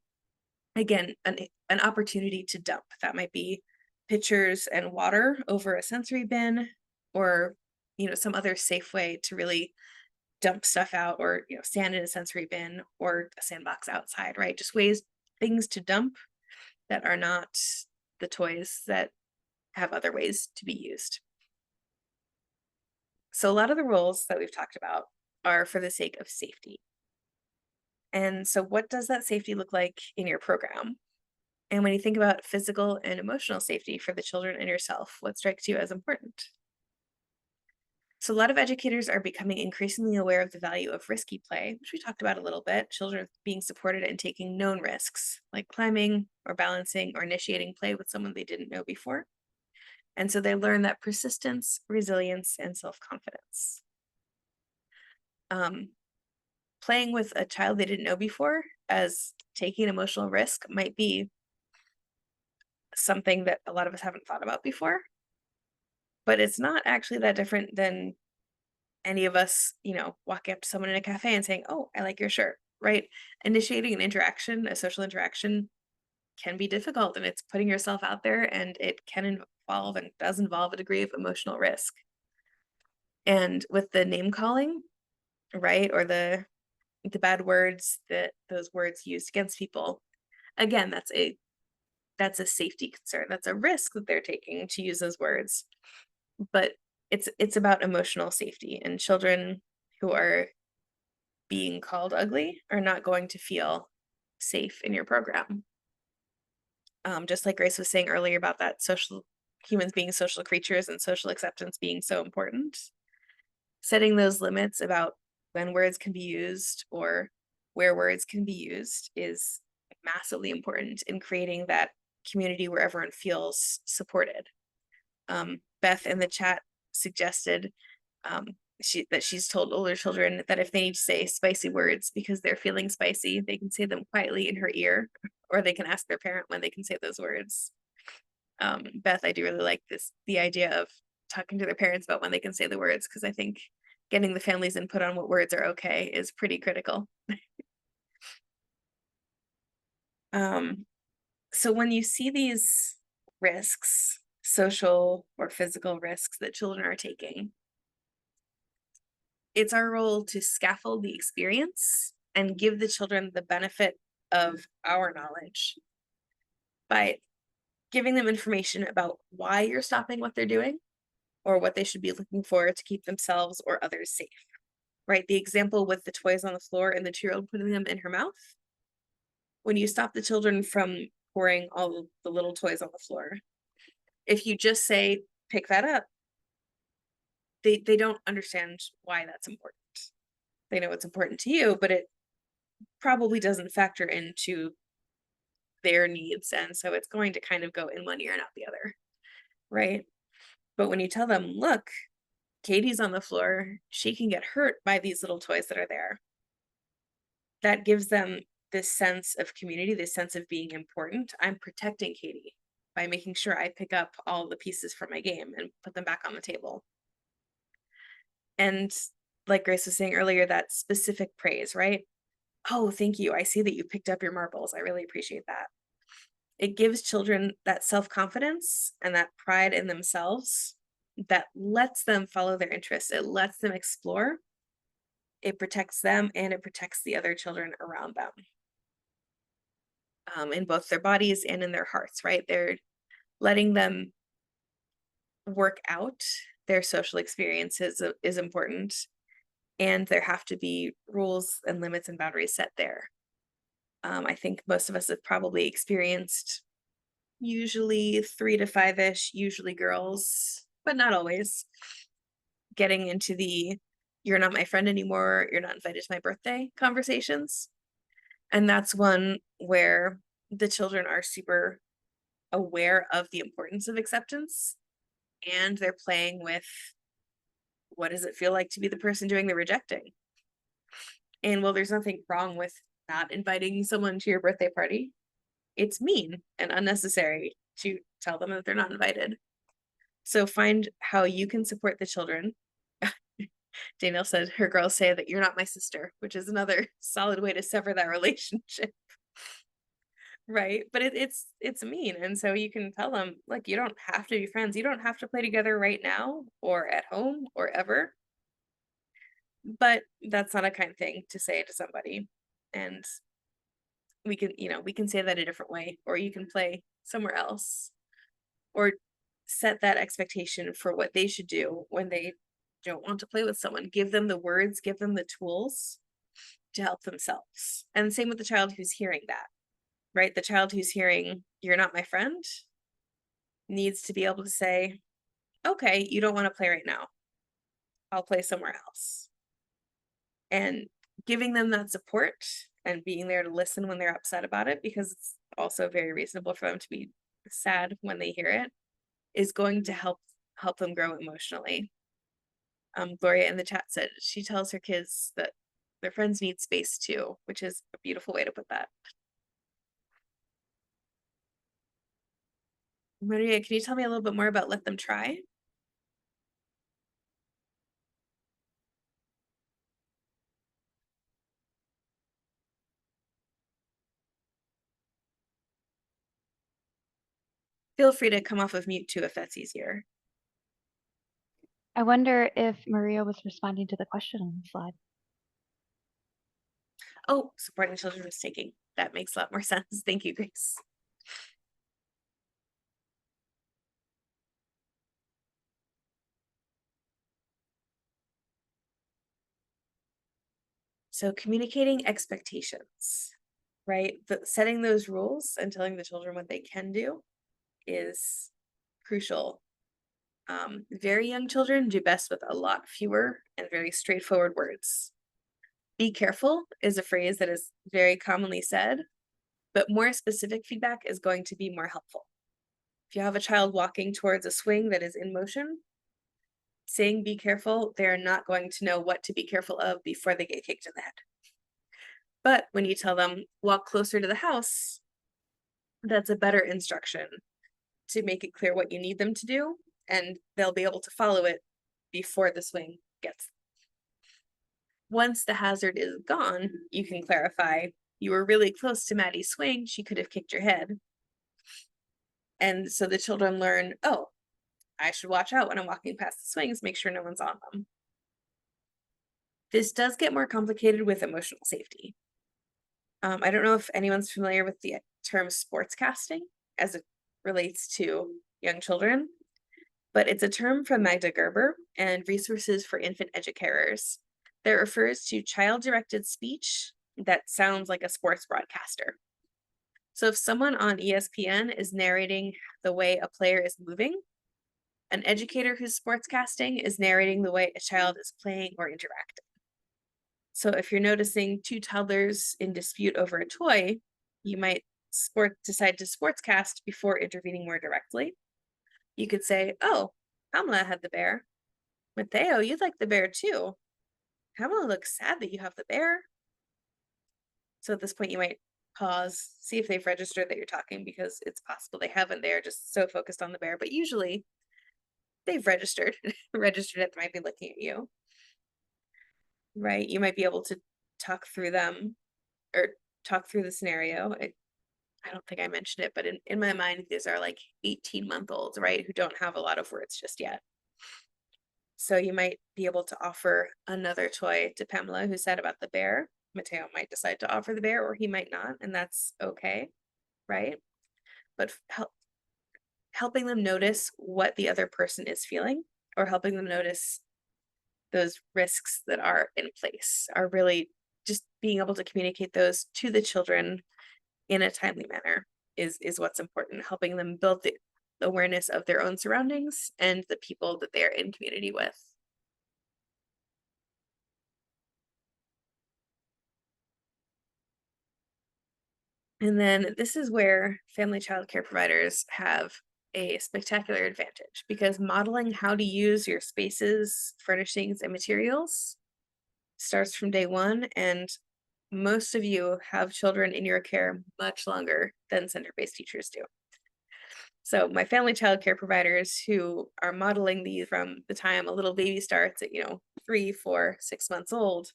Speaker 2: again, an opportunity to dump. That might be pitchers and water over a sensory bin, or some other safe way to really dump stuff out, or sand in a sensory bin or a sandbox outside, right? Just things to dump that are not the toys that have other ways to be used. So a lot of the rules that we've talked about are for the sake of safety. And so what does that safety look like in your program? And when you think about physical and emotional safety for the children and yourself, what strikes you as important? So a lot of educators are becoming increasingly aware of the value of risky play, which we talked about a little bit. Children being supported in taking known risks, like climbing or balancing or initiating play with someone they didn't know before. And so they learn that persistence, resilience, and self-confidence. Playing with a child they didn't know before as taking an emotional risk might be something that a lot of us haven't thought about before, but it's not actually that different than any of us, walking up to someone in a cafe and saying, "Oh, I like your shirt," right? Initiating an interaction, a social interaction, can be difficult, and it's putting yourself out there, and it can involve and does involve a degree of emotional risk. And with the name calling, right, or the bad words, that those words used against people, again, that's a safety concern. That's a risk that they're taking to use those words. But it's about emotional safety, and children who are being called ugly are not going to feel safe in your program. Just like Grace was saying earlier about that humans being social creatures and social acceptance being so important. Setting those limits about when words can be used or where words can be used is massively important in creating that community where everyone feels supported. Beth in the chat suggested that she's told older children that if they need to say spicy words because they're feeling spicy, they can say them quietly in her ear, or they can ask their parent when they can say those words. Beth, I do really like the idea of talking to their parents about when they can say the words, because I think getting the family's input on what words are okay is pretty critical. So when you see these risks, social or physical risks that children are taking, it's our role to scaffold the experience and give the children the benefit of our knowledge by giving them information about why you're stopping what they're doing or what they should be looking for to keep themselves or others safe, right? The example with the toys on the floor and the 2-year-old putting them in her mouth. When you stop the children from pouring all the little toys on the floor, if you just say, pick that up, they don't understand why that's important. They know it's important to you, but it probably doesn't factor into their needs. And so it's going to kind of go in one ear and out the other, right? But when you tell them, look, Katie's on the floor, she can get hurt by these little toys that are there, that gives them this sense of community, this sense of being important. I'm protecting Katie by making sure I pick up all the pieces from my game and put them back on the table. And like Grace was saying earlier, that specific praise, right? Oh, thank you. I see that you picked up your marbles. I really appreciate that. It gives children that self-confidence and that pride in themselves that lets them follow their interests. It lets them explore. It protects them and it protects the other children around them. In both their bodies and in their hearts, right? letting them work out their social experiences is important, and there have to be rules and limits and boundaries set there. I think most of us have probably experienced usually 3 to 5-ish, usually girls, but not always, getting into the "you're not my friend anymore, you're not invited to my birthday" conversations. And that's one where the children are super aware of the importance of acceptance, and they're playing with, what does it feel like to be the person doing the rejecting? And while there's nothing wrong with not inviting someone to your birthday party, it's mean and unnecessary to tell them that they're not invited. So find how you can support the children. Danielle said her girls say that "you're not my sister," which is another solid way to sever that relationship. Right? But it's mean. And so you can tell them, like, you don't have to be friends. You don't have to play together right now or at home or ever. But that's not a kind thing to say to somebody. And we can say that a different way, or you can play somewhere else, or set that expectation for what they should do when they don't want to play with someone. Give them the words, give them the tools to help themselves. And same with the child who's hearing that, right? The child who's hearing "you're not my friend" needs to be able to say, "Okay, you don't want to play right now. I'll play somewhere else." And giving them that support and being there to listen when they're upset about it, because it's also very reasonable for them to be sad when they hear it, is going to help them grow emotionally. Gloria in the chat said she tells her kids that their friends need space too, which is a beautiful way to put that. Maria, can you tell me a little bit more about "let them try"? Feel free to come off of mute too if that's easier.
Speaker 1: I wonder if Maria was responding to the question on the slide.
Speaker 2: Oh, supporting children risk taking. That makes a lot more sense. Thank you, Grace. So communicating expectations, right? Setting those rules and telling the children what they can do is crucial. Very young children do best with a lot fewer and very straightforward words. "Be careful" is a phrase that is very commonly said, but more specific feedback is going to be more helpful. If you have a child walking towards a swing that is in motion, saying "be careful," they're not going to know what to be careful of before they get kicked in the head. But when you tell them "walk closer to the house," that's a better instruction to make it clear what you need them to do, and they'll be able to follow it before the swing gets. Once the hazard is gone, you can clarify, "you were really close to Maddie's swing, she could have kicked your head." And so the children learn, oh, I should watch out when I'm walking past the swings, make sure no one's on them. This does get more complicated with emotional safety. I don't know if anyone's familiar with the term sportscasting as it relates to young children, but it's a term from Magda Gerber and Resources for Infant Educators that refers to child-directed speech that sounds like a sports broadcaster. So if someone on ESPN is narrating the way a player is moving, an educator who's sportscasting is narrating the way a child is playing or interacting. So if you're noticing 2 toddlers in dispute over a toy, you might decide to sportscast before intervening more directly. You could say, "Oh, Pamela had the bear. Mateo, you'd like the bear too. Pamela looks sad that you have the bear." So at this point, you might pause, see if they've registered that you're talking, because it's possible they haven't. They're just so focused on the bear, but usually they've registered it. They might be looking at you. Right? You might be able to talk through them or talk through the scenario. I don't think I mentioned it, but in my mind, these are like 18-month-olds, right? Who don't have a lot of words just yet. So you might be able to offer another toy to Pamela, who said about the bear. Mateo might decide to offer the bear, or he might not, and that's okay, right? But helping them notice what the other person is feeling, or helping them notice those risks that are in place, are really just being able to communicate those to the children in a timely manner is what's important, helping them build the awareness of their own surroundings and the people that they are in community with. And then this is where family child care providers have a spectacular advantage, because modeling how to use your spaces, furnishings, and materials starts from day one, and most of you have children in your care much longer than center-based teachers do. So my family child care providers who are modeling these from the time a little baby starts at, 3, 4, 6 months old,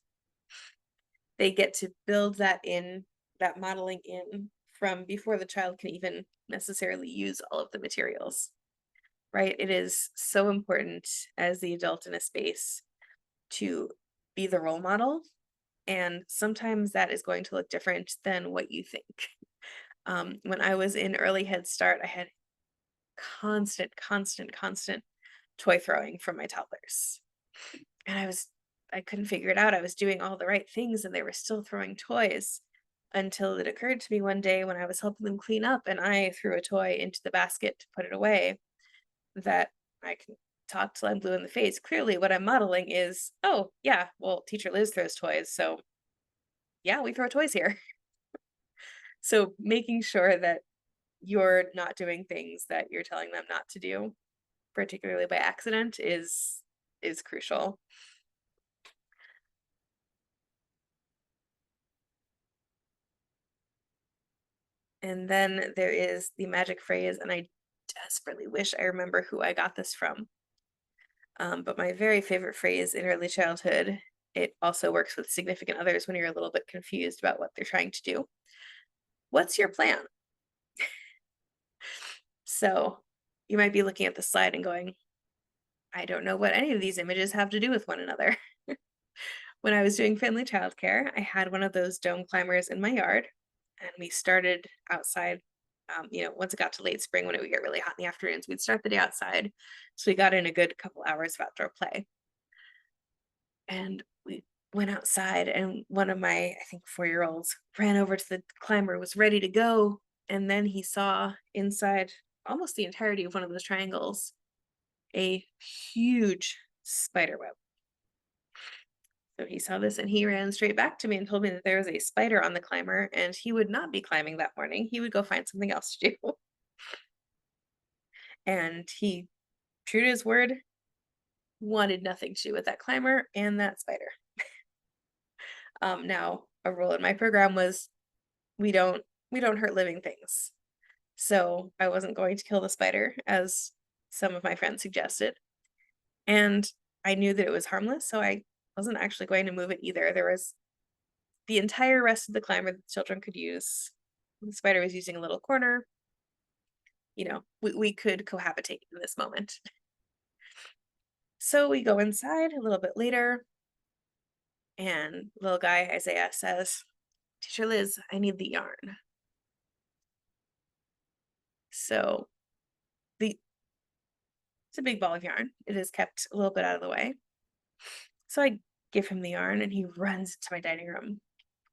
Speaker 2: they get to build that modeling in from before the child can even necessarily use all of the materials, right? It is so important as the adult in a space to be the role model. And sometimes that is going to look different than what you think. When I was in early Head Start, I had constant toy throwing from my toddlers. And I couldn't figure it out. I was doing all the right things and they were still throwing toys, until it occurred to me one day when I was helping them clean up and I threw a toy into the basket to put it away, that I can talk till I'm blue in the face. Clearly what I'm modeling is, oh yeah, well, teacher Liz throws toys, so yeah, we throw toys here. So making sure that you're not doing things that you're telling them not to do, particularly by accident, is crucial. And then there is the magic phrase, and I desperately wish I remember who I got this from. But my very favorite phrase in early childhood, it also works with significant others when you're a little bit confused about what they're trying to do. What's your plan? So you might be looking at the slide and going, I don't know what any of these images have to do with one another. When I was doing family childcare, I had one of those dome climbers in my yard, and we started outside. Once it got to late spring, when it would get really hot in the afternoons, we'd start the day outside. So we got in a good couple hours of outdoor play. And we went outside, and one of my, I think, 4-year-olds ran over to the climber, was ready to go. And then he saw inside almost the entirety of one of those triangles a huge spider web. So he saw this and he ran straight back to me and told me that there was a spider on the climber and he would not be climbing that morning. He would go find something else to do. And he, true to his word, wanted nothing to do with that climber and that spider. Now, a rule in my program was we don't hurt living things. So I wasn't going to kill the spider, as some of my friends suggested. And I knew that it was harmless, so I wasn't actually going to move it either. There was the entire rest of the climber that the children could use. The spider was using a little corner. We could cohabitate in this moment. So we go inside a little bit later, and little guy Isaiah says, Teacher Liz, I need the yarn. So it's a big ball of yarn. It is kept a little bit out of the way. So I give him the yarn and he runs to my dining room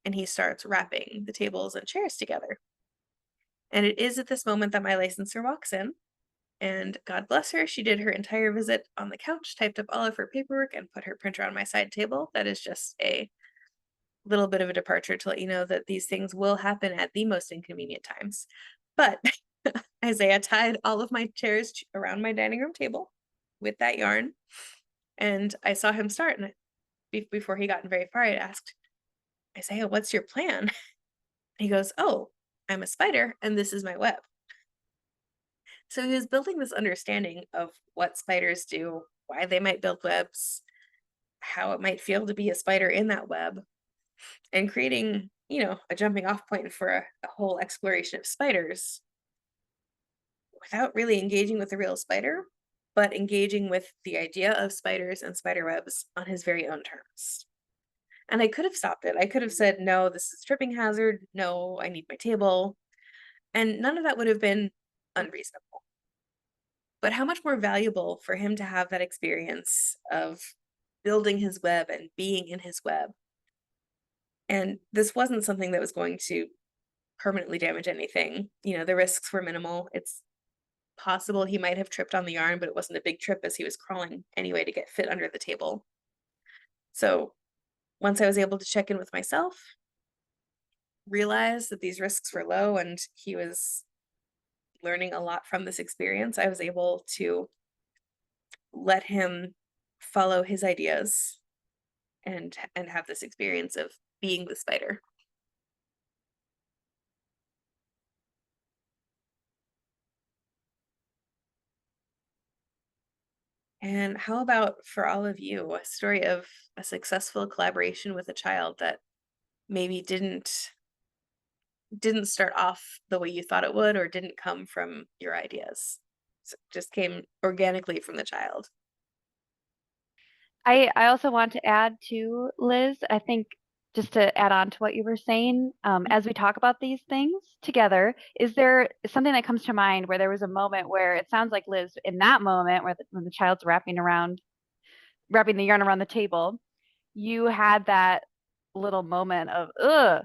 Speaker 2: and he starts wrapping the tables and chairs together. And it is at this moment that my licensor walks in, and God bless her, she did her entire visit on the couch, typed up all of her paperwork, and put her printer on my side table. That is just a little bit of a departure to let you know that these things will happen at the most inconvenient times. But Isaiah tied all of my chairs around my dining room table with that yarn, and I saw him start, and before he got very far, I asked, Isaiah, what's your plan? And he goes, oh, I'm a spider and this is my web. So he was building this understanding of what spiders do, why they might build webs, how it might feel to be a spider in that web, and creating, a jumping off point for a whole exploration of spiders without really engaging with the real spider, but engaging with the idea of spiders and spider webs on his very own terms. And I could have stopped it. I could have said, no, this is a tripping hazard. No, I need my table. And none of that would have been unreasonable. But how much more valuable for him to have that experience of building his web and being in his web. And this wasn't something that was going to permanently damage anything. You know, the risks were minimal. It's possible he might have tripped on the yarn, but it wasn't a big trip as he was crawling anyway to get fit under the table. So once I was able to check in with myself, realize that these risks were low and he was learning a lot from this experience, I was able to let him follow his ideas and have this experience of being the spider. And how about for all of you, a story of a successful collaboration with a child that maybe didn't start off the way you thought it would, or didn't come from your ideas? So just came organically from the child.
Speaker 1: I also want to add to Liz, I think just to add on to what you were saying, as we talk about these things together, is there something that comes to mind where there was a moment where it sounds like Liz, in that moment where when the child's wrapping the yarn around the table, you had that little moment of, ugh,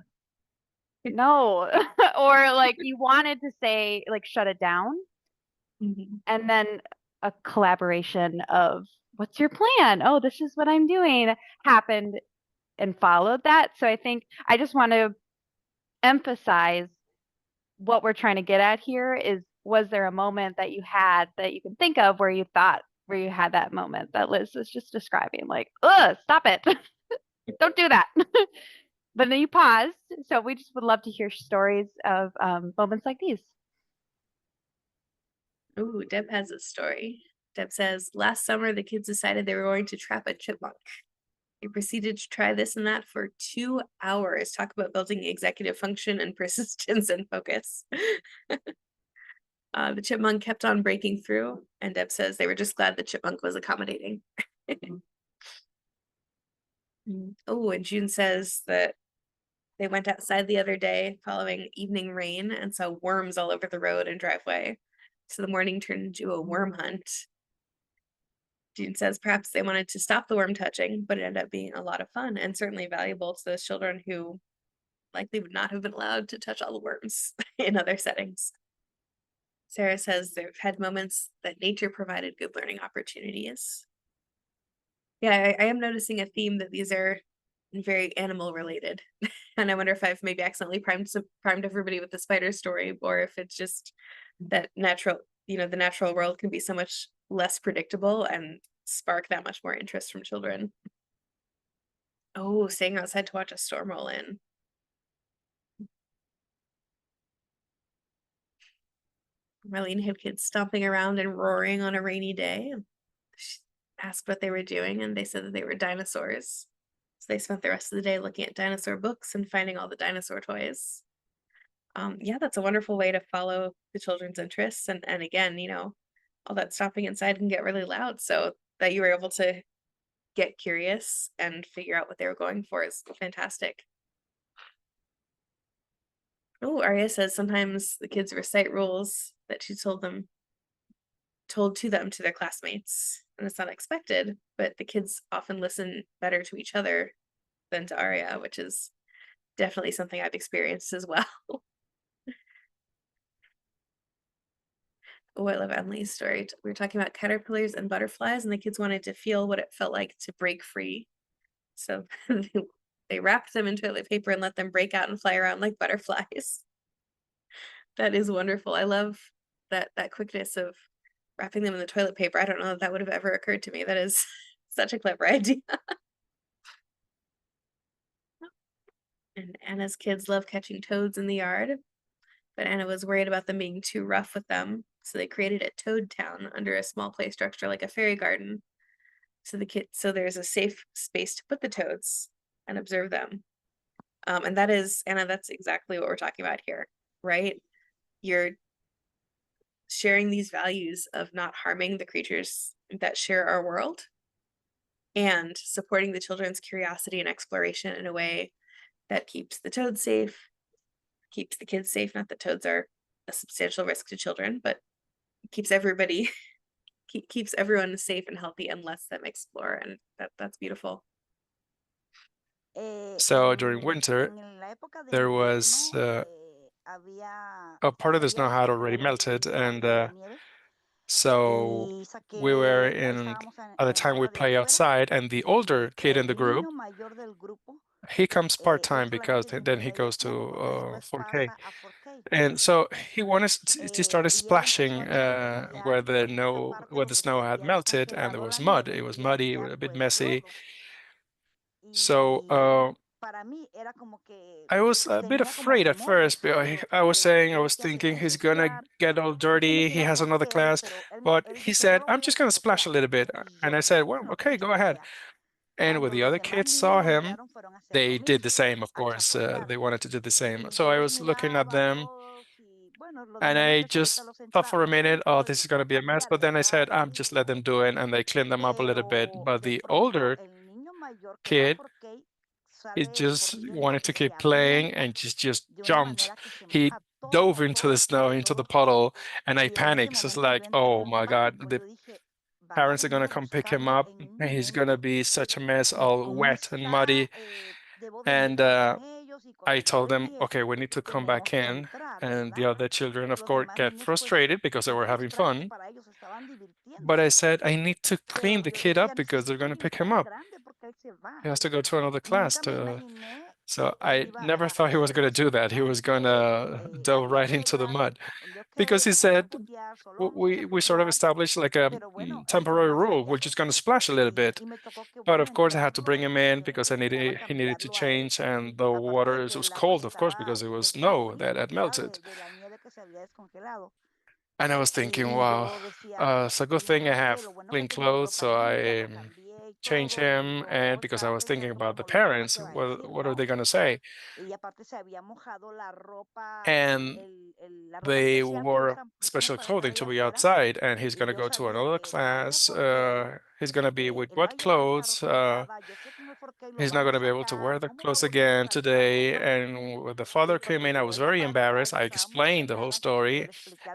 Speaker 1: no, or like you wanted to say, like, shut it down,
Speaker 2: Mhm.
Speaker 1: and then a collaboration of, what's your plan? Oh, this is what I'm doing, happened and followed that. So I think I just want to emphasize what we're trying to get at here is, was there a moment that you had that you can think of where you had that moment that Liz was just describing, like, ugh, stop it. Don't do that. But then you paused. So we just would love to hear stories of moments like these.
Speaker 2: Ooh, Deb has a story. Deb says, last summer the kids decided they were going to trap a chipmunk. They proceeded to try this and that for 2 hours. Talk about building executive function and persistence and focus. The chipmunk kept on breaking through, and Deb says they were just glad the chipmunk was accommodating. Oh, and June says that they went outside the other day following evening rain and saw worms all over the road and driveway. So the morning turned into a worm hunt. June says perhaps they wanted to stop the worm touching, but it ended up being a lot of fun and certainly valuable to those children who likely would not have been allowed to touch all the worms in other settings. Sarah says they've had moments that nature provided good learning opportunities. Yeah, I am noticing a theme that these are very animal related. And I wonder if I've maybe accidentally primed everybody with the spider story, or if it's just that natural, the natural world can be so much less predictable and spark that much more interest from children. Oh, staying outside to watch a storm roll in. Marlene had kids stomping around and roaring on a rainy day. She asked what they were doing, and they said that they were dinosaurs. So they spent the rest of the day looking at dinosaur books and finding all the dinosaur toys. Yeah, that's a wonderful way to follow the children's interests. And again, all that stomping inside can get really loud. So that you were able to get curious and figure out what they were going for is fantastic. Oh, Arya says sometimes the kids recite rules that she told to them to their classmates. And it's not expected, but the kids often listen better to each other than to Arya, which is definitely something I've experienced as well. Oh, I love Emily's story. We were talking about caterpillars and butterflies, and the kids wanted to feel what it felt like to break free. So they wrapped them in toilet paper and let them break out and fly around like butterflies. That is wonderful. I love that quickness of wrapping them in the toilet paper. I don't know if that would have ever occurred to me. That is such a clever idea. And Anna's kids love catching toads in the yard, but Anna was worried about them being too rough with them. So they created a toad town under a small play structure like a fairy garden. So there's a safe space to put the toads and observe them. And that is, Anna, that's exactly what we're talking about here, right? You're sharing these values of not harming the creatures that share our world and supporting the children's curiosity and exploration in a way that keeps the toads safe, keeps the kids safe. Not that toads are a substantial risk to children, but keeps everybody keeps everyone safe and healthy and lets them explore, and that's beautiful.
Speaker 6: So during winter, there was a part of the snow had already melted, and so we were in, at the time we play outside, and the older kid in the group, he comes part-time because then he goes to 4K. And so he wanted to start splashing where the snow had melted and there was mud. It was muddy, it was a bit messy. So I was a bit afraid at first, but I was thinking he's gonna get all dirty. He has another class, but he said, "I'm just gonna splash a little bit," and I said, "Well, okay, go ahead." And when the other kids saw him, they did the same. Of course, they wanted to do the same. So I was looking at them, and I just thought for a minute, "Oh, this is gonna be a mess." But then I said, "I'm just let them do it," and they cleaned them up a little bit. But the older kid, he just wanted to keep playing and just jumped. He dove into the snow, into the puddle, and I panicked. So it's like, oh my God, the parents are gonna come pick him up, and he's gonna be such a mess, all wet and muddy. And I told them, okay, we need to come back in. And the other children, of course, get frustrated because they were having fun. But I said, I need to clean the kid up because they're gonna pick him up. He has to go to another class to. So I never thought he was going to do that. He was going to delve right into the mud because he said we sort of established like a temporary rule. We're just going to splash a little bit. But of course, I had to bring him in because he needed to change, and the water was cold, of course, because it was snow that had melted. And I was thinking, wow, it's a good thing I have clean clothes, so I change him, and because I was thinking about the parents, what are they going to say? And they wore special clothing to be outside, and he's going to go to another class. He's going to be with wet clothes. He's not going to be able to wear the clothes again today. And when the father came in, I was very embarrassed. I explained the whole story,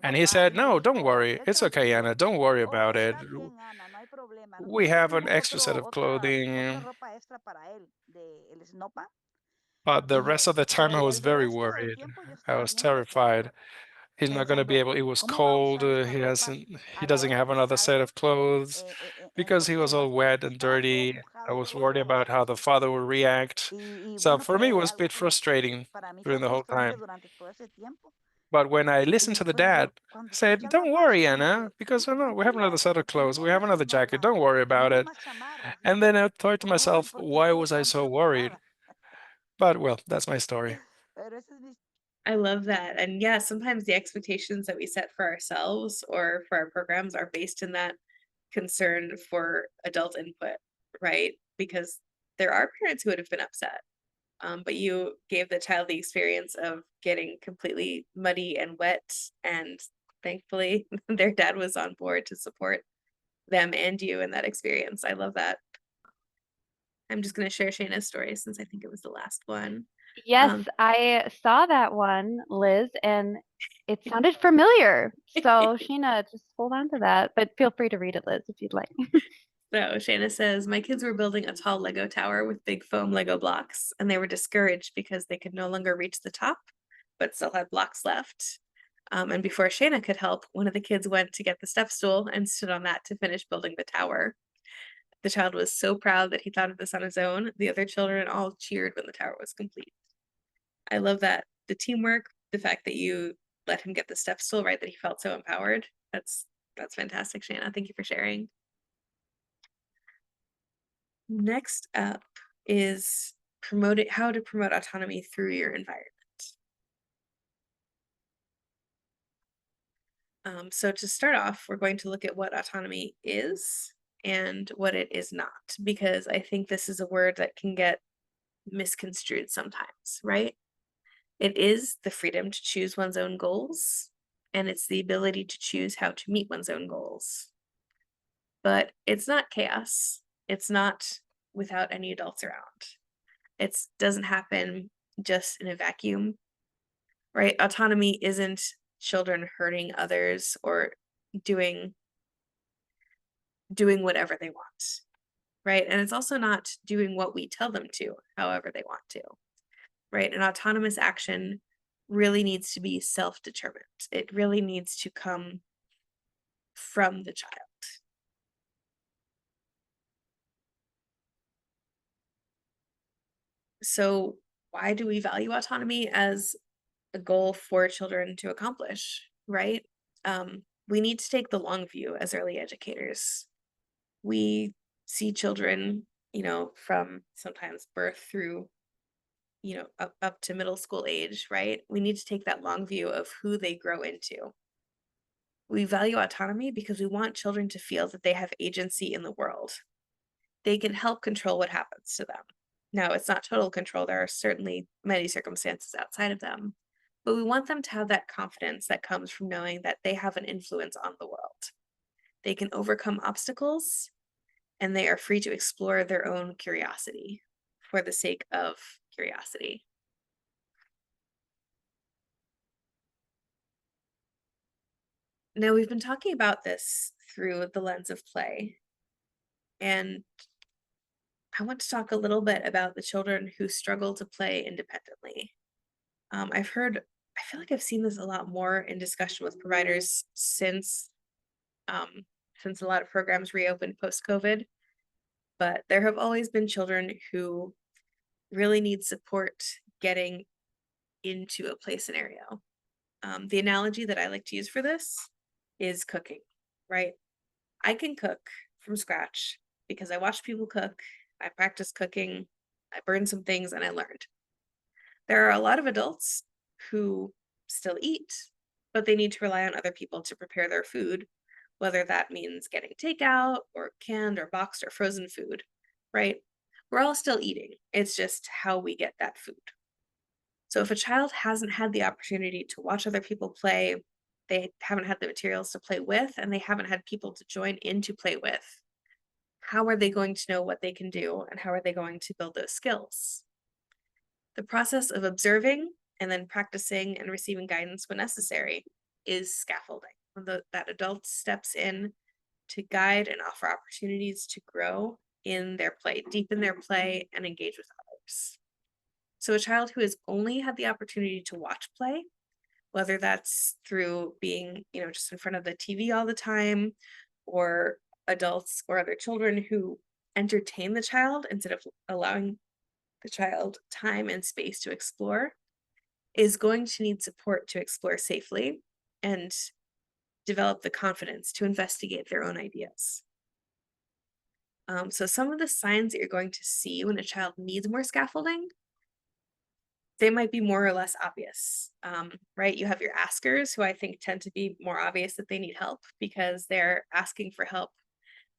Speaker 6: and he said, "No, don't worry. It's okay, Anna. Don't worry about it. We have an extra set of clothing." But the rest of the time, I was very worried. I was terrified. He's not going to be able. It was cold. He doesn't have another set of clothes because he was all wet and dirty. I was worried about how the father would react. So for me, it was a bit frustrating during the whole time. But when I listened to the dad, I said, "Don't worry, Anna, because we have another set of clothes. We have another jacket. Don't worry about it." And then I thought to myself, why was I so worried? But well, that's my story.
Speaker 2: I love that. And yeah, sometimes the expectations that we set for ourselves or for our programs are based in that concern for adult input, right? Because there are parents who would have been upset. But you gave the child the experience of getting completely muddy and wet, and thankfully their dad was on board to support them and you in that experience. I love that. I'm just going to share Shayna's story since I think it was the last one.
Speaker 1: Yes, I saw that one, Liz, and it sounded familiar. So, Sheena, just hold on to that, but feel free to read it, Liz, if you'd like.
Speaker 2: So Shayna says, my kids were building a tall Lego tower with big foam Lego blocks, and they were discouraged because they could no longer reach the top, but still had blocks left. And before Shayna could help, one of the kids went to get the step stool and stood on that to finish building the tower. The child was so proud that he thought of this on his own. The other children all cheered when the tower was complete. I love that. The teamwork, the fact that you let him get the step stool, right, that he felt so empowered. That's fantastic, Shayna. Thank you for sharing. Next up is how to promote autonomy through your environment. So to start off, we're going to look at what autonomy is and what it is not, because I think this is a word that can get misconstrued sometimes, right? It is the freedom to choose one's own goals, and it's the ability to choose how to meet one's own goals. But it's not chaos. It's not without any adults around. It doesn't happen just in a vacuum, right? Autonomy isn't children hurting others or doing doing whatever they want, right? And it's also not doing what we tell them to, however they want to, right? An autonomous action really needs to be self-determined. It really needs to come from the child. So why do we value autonomy as a goal for children to accomplish, right? We need to take the long view as early educators. We see children, from sometimes birth through, up to middle school age, right? We need to take that long view of who they grow into. We value autonomy because we want children to feel that they have agency in the world. They can help control what happens to them. Now, it's not total control. There are certainly many circumstances outside of them, but we want them to have that confidence that comes from knowing that they have an influence on the world. They can overcome obstacles, and they are free to explore their own curiosity for the sake of curiosity. Now, we've been talking about this through the lens of play, and I want to talk a little bit about the children who struggle to play independently. I feel like I've seen this a lot more in discussion with providers since a lot of programs reopened post-COVID, but there have always been children who really need support getting into a play scenario. The analogy that I like to use for this is cooking, right? I can cook from scratch because I watch people cook, I practice cooking, I burned some things, and I learned. There are a lot of adults who still eat, but they need to rely on other people to prepare their food, whether that means getting takeout or canned or boxed or frozen food, right? We're all still eating. It's just how we get that food. So if a child hasn't had the opportunity to watch other people play, they haven't had the materials to play with, and they haven't had people to join in to play with, how are they going to know what they can do, and how are they going to build those skills? The process of observing and then practicing and receiving guidance when necessary is scaffolding. When that adult steps in to guide and offer opportunities to grow in their play, deepen their play, and engage with others. So a child who has only had the opportunity to watch play, whether that's through being, just in front of the TV all the time, or adults or other children who entertain the child instead of allowing the child time and space to explore, is going to need support to explore safely and develop the confidence to investigate their own ideas. So some of the signs that you're going to see when a child needs more scaffolding, they might be more or less obvious, right? You have your askers, who I think tend to be more obvious that they need help because they're asking for help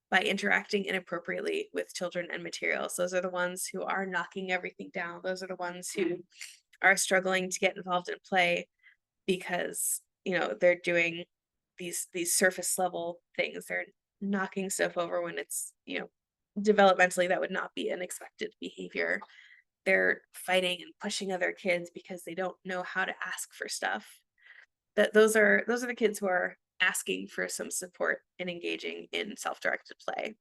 Speaker 2: by interacting inappropriately with children and materials. Those are the ones who are knocking everything down. Those are the ones who are struggling to get involved in play because, they're doing these surface level things. They're knocking stuff over when it's, developmentally that would not be an expected behavior. They're fighting and pushing other kids because they don't know how to ask for stuff. Those are the kids who are asking for some support and engaging in self-directed play.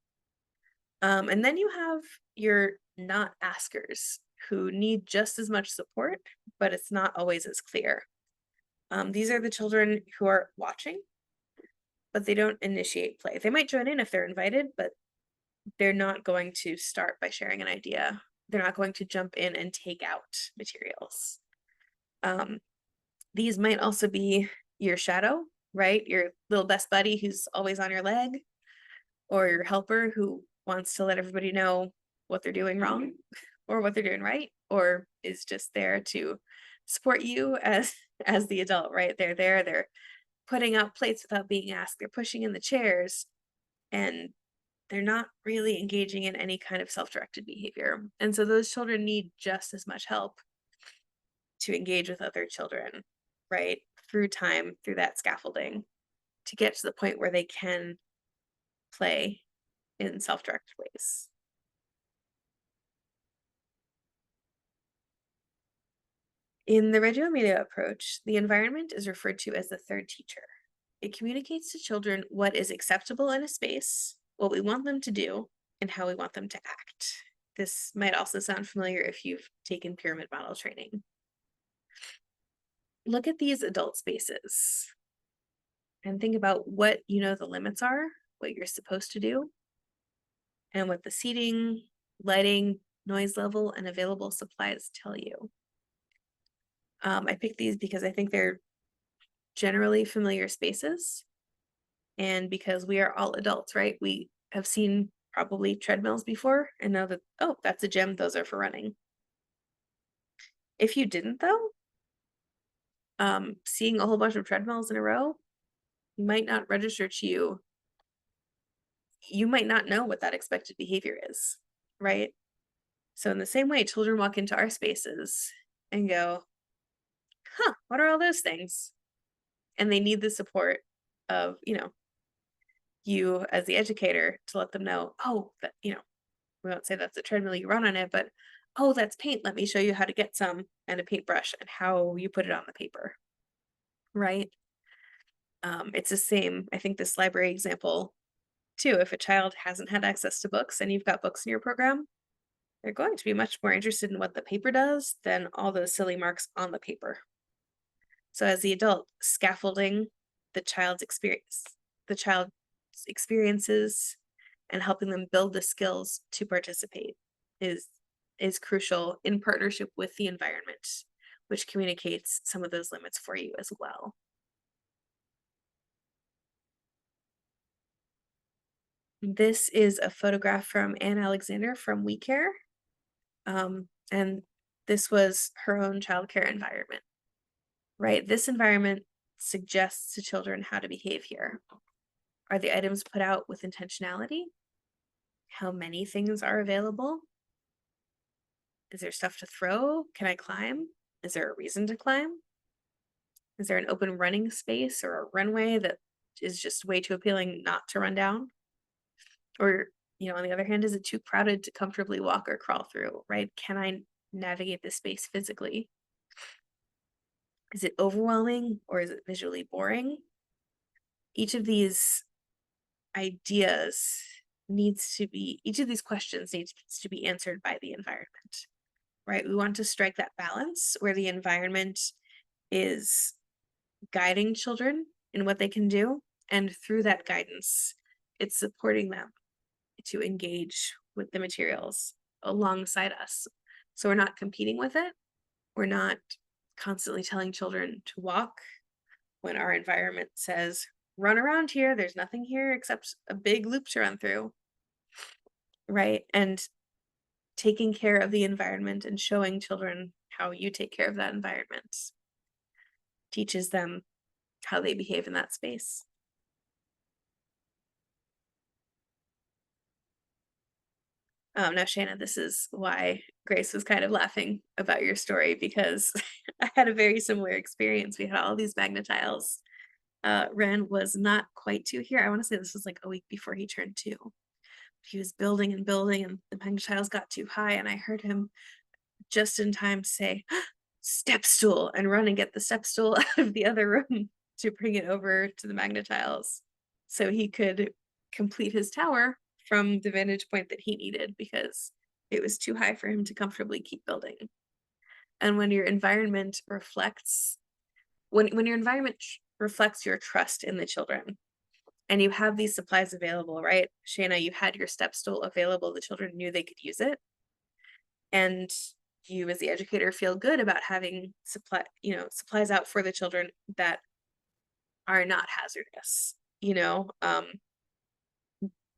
Speaker 2: And then you have your not askers who need just as much support, but it's not always as clear. These are the children who are watching, but they don't initiate play. They might join in if they're invited, but they're not going to start by sharing an idea. They're not going to jump in and take out materials. These might also be your shadow, right? Your little best buddy who's always on your leg, or your helper who wants to let everybody know what they're doing wrong or what they're doing right, or is just there to support you as the adult, right? They're putting out plates without being asked. They're pushing in the chairs, and they're not really engaging in any kind of self-directed behavior. And so those children need just as much help to engage with other children, right? Through time, through that scaffolding, to get to the point where they can play in self-directed ways. In the Reggio Emilia approach, the environment is referred to as the third teacher. It communicates to children what is acceptable in a space what we want them to do, and how we want them to act. This might also sound familiar if you've taken pyramid model training. Look at these adult spaces and think about what you know the limits are, what you're supposed to do, and what the seating, lighting, noise level, and available supplies tell you. I picked these because I think they're generally familiar spaces, and because we are all adults, right? We have seen probably treadmills before and know that, oh, that's a gym, those are for running. If you didn't though, seeing a whole bunch of treadmills in a row might not register to you. You might not know what that expected behavior is, right? So in the same way, children walk into our spaces and go, huh, what are all those things? And they need the support of, you as the educator to let them know, oh, that, we won't say that's a treadmill, you run on it, but oh, that's paint. Let me show you how to get some and a paintbrush and how you put it on the paper, right? It's the same, I think this library example too, if a child hasn't had access to books and you've got books in your program, they're going to be much more interested in what the paper does than all those silly marks on the paper. So as the adult, scaffolding the child's experiences and helping them build the skills to participate is crucial in partnership with the environment, which communicates some of those limits for you as well. This is a photograph from Anne Alexander from We Care. And this was her own childcare environment, right? This environment suggests to children how to behave here. Are the items put out with intentionality? How many things are available? Is there stuff to throw? Can I climb? Is there a reason to climb? Is there an open running space or a runway that is just way too appealing not to run down? Or, on the other hand, is it too crowded to comfortably walk or crawl through, right? Can I navigate this space physically? Is it overwhelming or is it visually boring? Each of these each of these questions needs to be answered by the environment, right? We want to strike that balance where the environment is guiding children in what they can do, and through that guidance, it's supporting them to engage with the materials alongside us. So we're not competing with it. We're not constantly telling children to walk when our environment says, run around here, there's nothing here except a big loop to run through, right? And taking care of the environment and showing children how you take care of that environment teaches them how they behave in that space. Now, Shana, this is why Grace was kind of laughing about your story, because I had a very similar experience. We had all these magnetiles. Ren was not quite 2 here. I want to say this was like a week before he turned 2. He was building and building, and the magnetiles got too high, and I heard him just in time say, step stool, and run and get the step stool out of the other room to bring it over to the magnetiles so he could complete his tower from the vantage point that he needed, because it was too high for him to comfortably keep building. And when your environment reflects your trust in the children, and you have these supplies available, right? Shana, you had your step stool available, the children knew they could use it. And you as the educator feel good about having supplies out for the children that are not hazardous.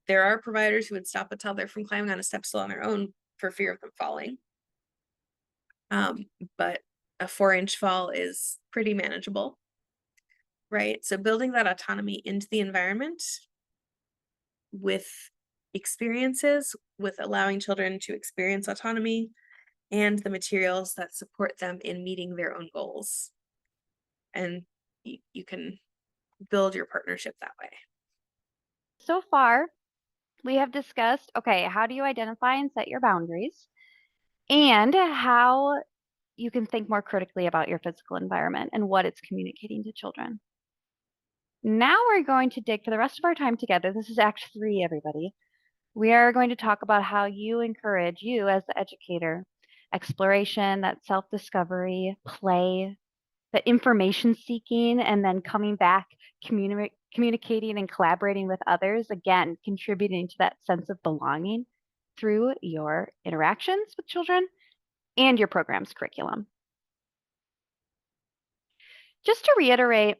Speaker 2: There are providers who would stop a toddler from climbing on a step stool on their own for fear of them falling. But a 4-inch fall is pretty manageable, right? So building that autonomy into the environment with experiences, with allowing children to experience autonomy, and the materials that support them in meeting their own goals. And you can build your partnership that way.
Speaker 1: So far, we have discussed, okay, how do you identify and set your boundaries, and how you can think more critically about your physical environment and what it's communicating to children. Now we're going to dig for the rest of our time together. This is Act 3, everybody. We are going to talk about how you encourage, you as the educator, exploration, that self-discovery, play, the information seeking, and then coming back, communicating and collaborating with others, again, contributing to that sense of belonging through your interactions with children and your program's curriculum. Just to reiterate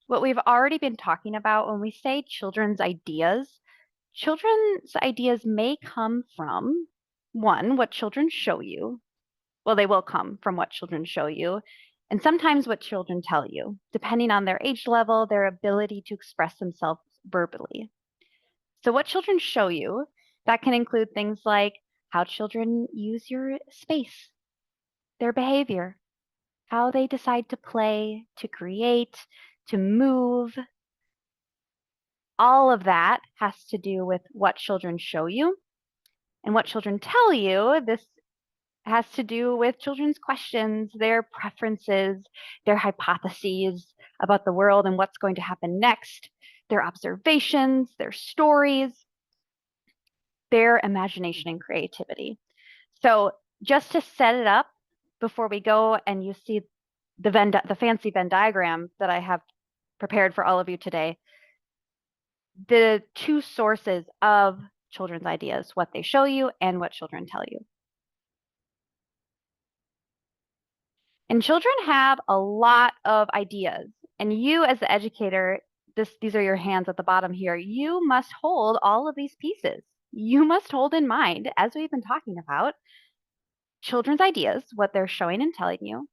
Speaker 1: what we've already been talking about when we say children's ideas may come from, one, what children show you. Well, they will come from what children show you, and sometimes what children tell you, depending on their age level, their ability to express themselves verbally. So what children show you, that can include things like how children use your space, their behavior, how they decide to play, to create, to move. All of that has to do with what children show you. And what children tell you, this has to do with children's questions, their preferences, their hypotheses about the world and what's going to happen next, their observations, their stories, their imagination and creativity. So just to set it up before we go and you see the fancy Venn diagram that I have prepared for all of you today, the two sources of children's ideas, what they show you and what children tell you. And children have a lot of ideas. And you as the educator, these are your hands at the bottom here, you must hold all of these pieces. You must hold in mind, as we've been talking about, children's ideas, what they're showing and telling you,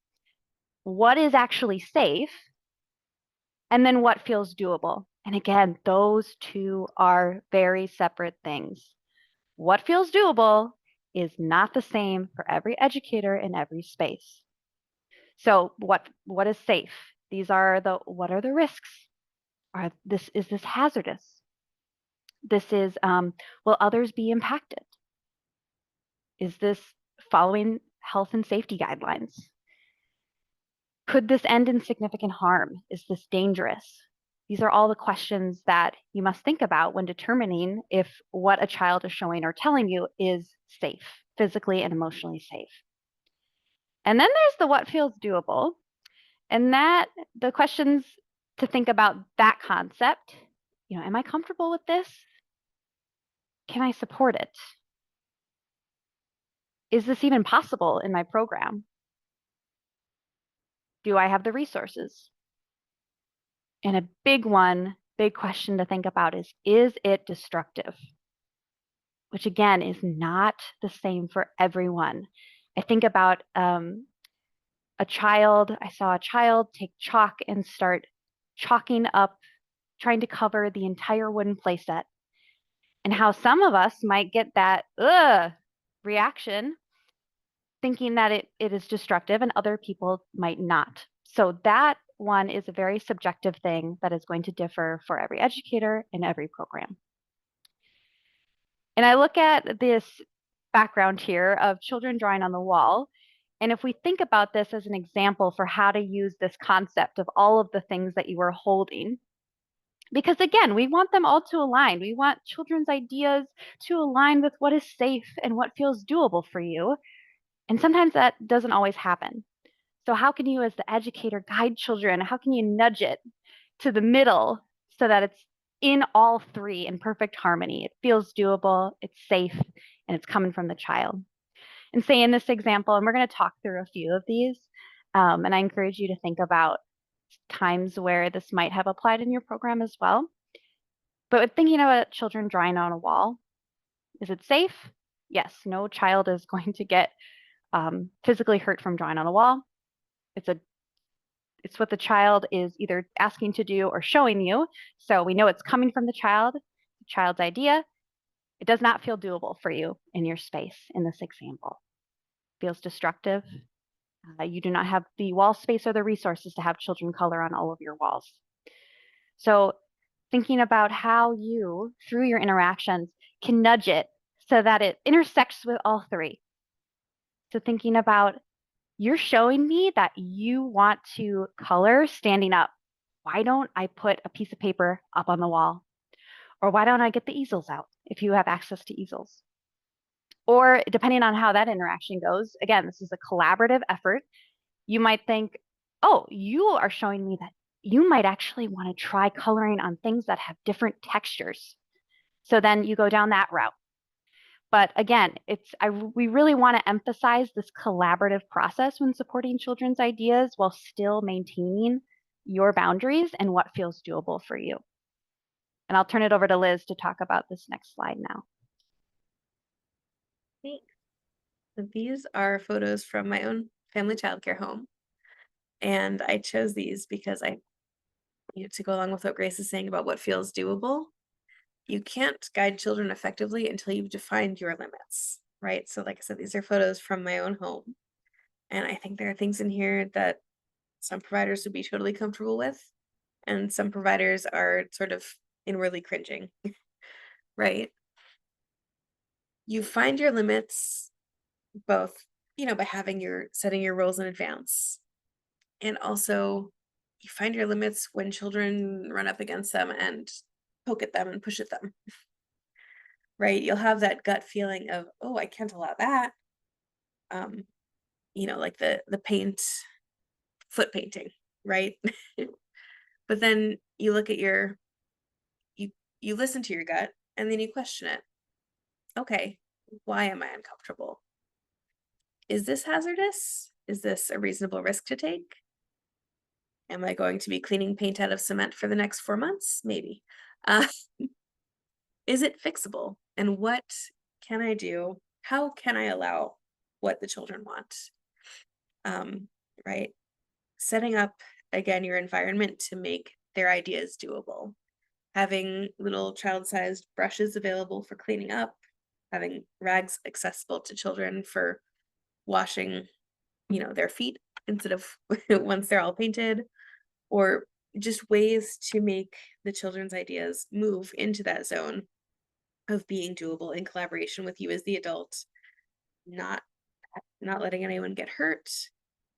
Speaker 1: what is actually safe, and then what feels doable. And again, those two are very separate things. What feels doable is not the same for every educator in every space. So what is safe? These are what are the risks? Is this hazardous? This is, will others be impacted? Is this following health and safety guidelines? Could this end in significant harm? Is this dangerous? These are all the questions that you must think about when determining if what a child is showing or telling you is safe, physically and emotionally safe. And then there's the what feels doable. And the questions to think about that concept, am I comfortable with this? Can I support it? Is this even possible in my program? Do I have the resources? And a big question to think about is it destructive? Which again is not the same for everyone. I think about I saw a child take chalk and start chalking up, trying to cover the entire wooden playset. And how some of us might get that reaction, thinking that it is destructive, and other people might not. So that one is a very subjective thing that is going to differ for every educator in every program. And I look at this background here of children drawing on the wall. And if we think about this as an example for how to use this concept of all of the things that you are holding, because again, we want them all to align. We want children's ideas to align with what is safe and what feels doable for you. And sometimes that doesn't always happen. So how can you as the educator guide children? How can you nudge it to the middle so that it's in all three in perfect harmony? It feels doable, it's safe, and it's coming from the child. And say in this example, and we're going to talk through a few of these, and I encourage you to think about times where this might have applied in your program as well. But thinking about children drawing on a wall, is it safe? Yes, no child is going to get physically hurt from drawing on a wall. It's what the child is either asking to do or showing you. So we know it's coming from the child's idea. It does not feel doable for you in your space in this example. Feels destructive. You do not have the wall space or the resources to have children color on all of your walls. So thinking about how you, through your interactions, can nudge it so that it intersects with all three. So thinking about, you're showing me that you want to color standing up why don't I put a piece of paper up on the wall? Or why don't I get the easels out if you have access to easels? Or depending on how that interaction goes, again, this is a collaborative effort. You might think, oh, you are showing me that you might actually want to try coloring on things that have different textures. So then you go down that route. But again, we really want to emphasize this collaborative process when supporting children's ideas while still maintaining your boundaries and what feels doable for you. And I'll turn it over to Liz to talk about this next slide now.
Speaker 2: Thanks. So these are photos from my own family childcare home. And I chose these because to go along with what Grace is saying about what feels doable, you can't guide children effectively until you've defined your limits, right? So like I said, these are photos from my own home. And I think there are things in here that some providers would be totally comfortable with, and some providers are sort of inwardly cringing, right? You find your limits both, by setting your rules in advance, and also you find your limits when children run up against them and poke at them and push at them, right? You'll have that gut feeling of, oh, I can't allow that. Like the foot painting, right? But then you look at you listen to your gut, and then you question it. Okay, why am I uncomfortable? Is this hazardous? Is this a reasonable risk to take? Am I going to be cleaning paint out of cement for the next 4 months? Maybe. Is it fixable? And what can I do? How can I allow what the children want? Right? Setting up, again, your environment to make their ideas doable. Having little child-sized brushes available for cleaning up, having rags accessible to children for washing, their feet instead of once they're all painted, or just ways to make the children's ideas move into that zone of being doable in collaboration with you as the adult, not letting anyone get hurt,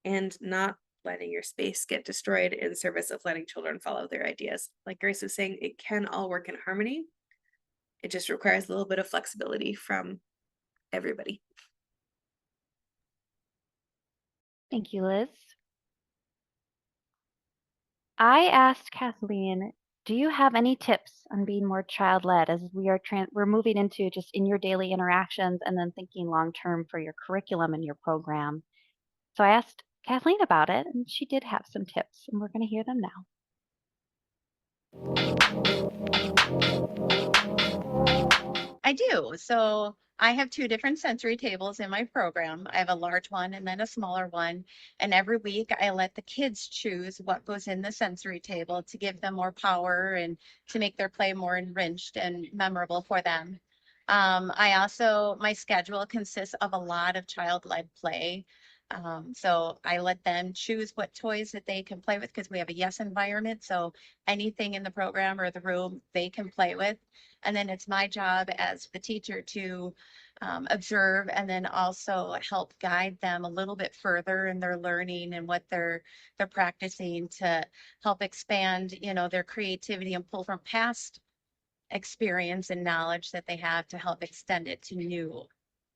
Speaker 2: and not letting your space get destroyed in service of letting children follow their ideas. Like Grace was saying, it can all work in harmony. It just requires a little bit of flexibility from everybody.
Speaker 1: Thank you, Liz. I asked Kathleen, do you have any tips on being more child-led as we're moving into just in your daily interactions and then thinking long-term for your curriculum and your program? So I asked Kathleen about it, and she did have some tips, and we're going to hear them now.
Speaker 4: I do. So I have two different sensory tables in my program. I have a large one and then a smaller one. And every week I let the kids choose what goes in the sensory table to give them more power and to make their play more enriched and memorable for them. My schedule consists of a lot of child-led play. So I let them choose what toys that they can play with because we have a yes environment. So anything in the program or the room they can play with. And then it's my job as the teacher to observe and then also help guide them a little bit further in their learning and what they're practicing to help expand, their creativity and pull from past experience and knowledge that they have to help extend it to new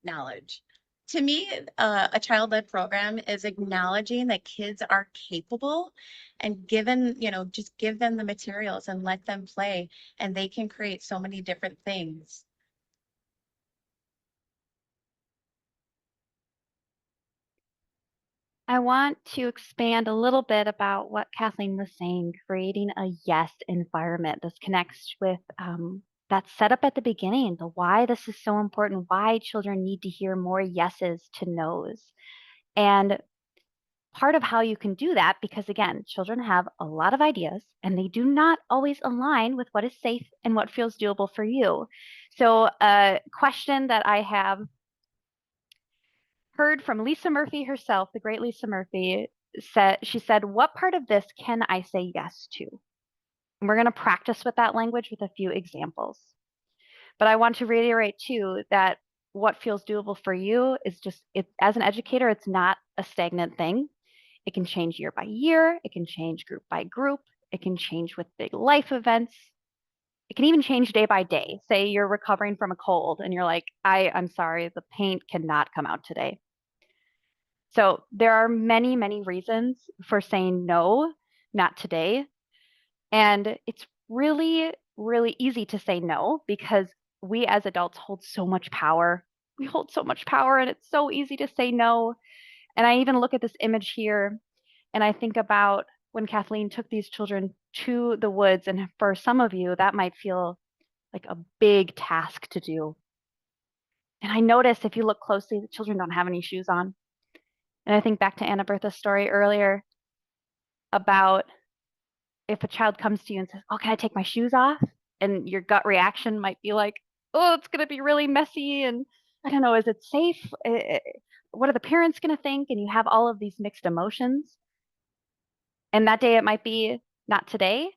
Speaker 4: knowledge. To me, a child-led program is acknowledging that kids are capable and just give them the materials and let them play, and they can create so many different things.
Speaker 1: I want to expand a little bit about what Kathleen was saying, creating a yes environment. This connects with that setup at the beginning, the why this is so important, why children need to hear more yeses to nos. And part of how you can do that, because again, children have a lot of ideas and they do not always align with what is safe and what feels doable for you. So a question that I have heard from Lisa Murphy herself, the great Lisa Murphy, she said, what part of this can I say yes to? And we're going to practice with that language with a few examples. But I want to reiterate too that what feels doable for you is as an educator, it's not a stagnant thing. It can change year by year. It can change group by group. It can change with big life events. It can even change day by day. Say you're recovering from a cold and you're like, I'm sorry, the paint cannot come out today. So there are many, many reasons for saying no, not today. And it's really, really easy to say no because we as adults hold so much power. We hold so much power and it's so easy to say no. And I even look at this image here and I think about when Kathleen took these children to the woods. And for some of you, that might feel like a big task to do. And I notice if you look closely, the children don't have any shoes on. And I think back to Anna Bertha's story earlier about if a child comes to you and says, "Oh, can I take my shoes off?" And your gut reaction might be like, "Oh, it's going to be really messy. And I don't know, is it safe? What are the parents going to think?" And you have all of these mixed emotions. And that day it might be not today,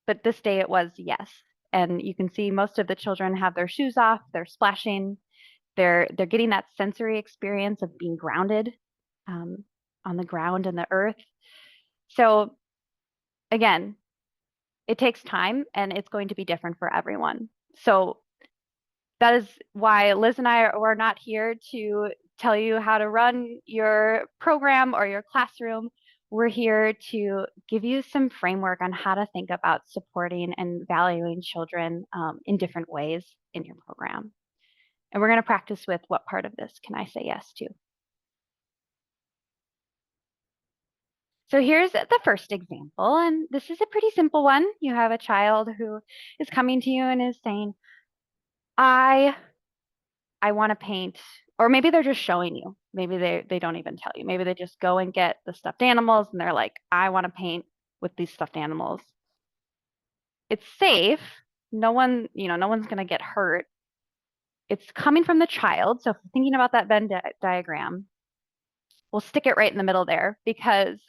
Speaker 1: but this day it was yes. And you can see most of the children have their shoes off, they're splashing, they're getting that sensory experience of being grounded on the ground and the earth. So again, it takes time and it's going to be different for everyone. So that is why Liz and I are not here to tell you how to run your program or your classroom. We're here to give you some framework on how to think about supporting and valuing children in different ways in your program. And we're going to practice with what part of this can I say yes to? So here's the first example, and this is a pretty simple one. You have a child who is coming to you and is saying, I want to paint, or maybe they're just showing you. Maybe they don't even tell you. Maybe they just go and get the stuffed animals and they're like, I want to paint with these stuffed animals. It's safe. No one, no one's going to get hurt. It's coming from the child. So if you're thinking about that Venn diagram, we'll stick it right in the middle there because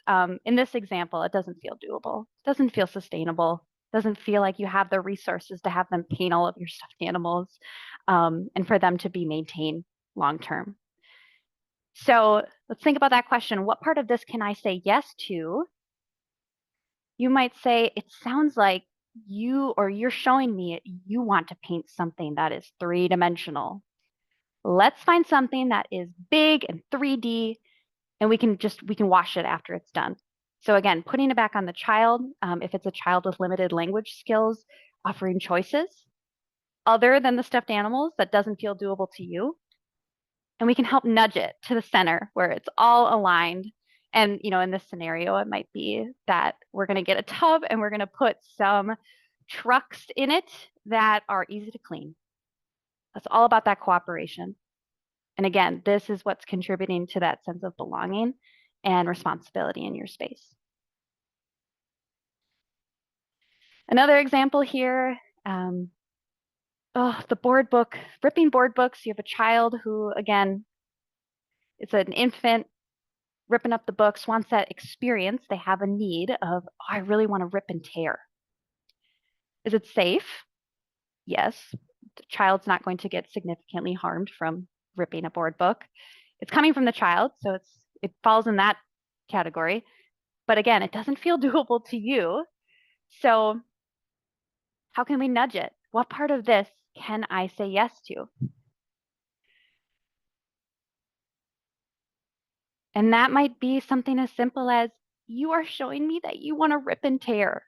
Speaker 1: in this example, it doesn't feel doable. It doesn't feel sustainable. It doesn't feel like you have the resources to have them paint all of your stuffed animals and for them to be maintained long term. So let's think about that question. What part of this can I say yes to? You might say, it sounds like you're showing me you want to paint something that is 3-dimensional. Let's find something that is big and 3D, and we can wash it after it's done. So again, putting it back on the child, if it's a child with limited language skills, offering choices other than the stuffed animals that doesn't feel doable to you. And we can help nudge it to the center where it's all aligned. And, in this scenario, it might be that we're going to get a tub and we're going to put some trucks in it that are easy to clean. That's all about that cooperation. And again, this is what's contributing to that sense of belonging and responsibility in your space. Another example here, the board book, ripping board books. You have a child who, again, it's an infant ripping up the books, wants that experience. They have a need of, I really want to rip and tear. Is it safe? Yes. The child's not going to get significantly harmed from ripping a board book. It's coming from the child, so it falls in that category. But again, it doesn't feel doable to you. So how can we nudge it? What part of this can I say yes to? And that might be something as simple as, you are showing me that you want to rip and tear.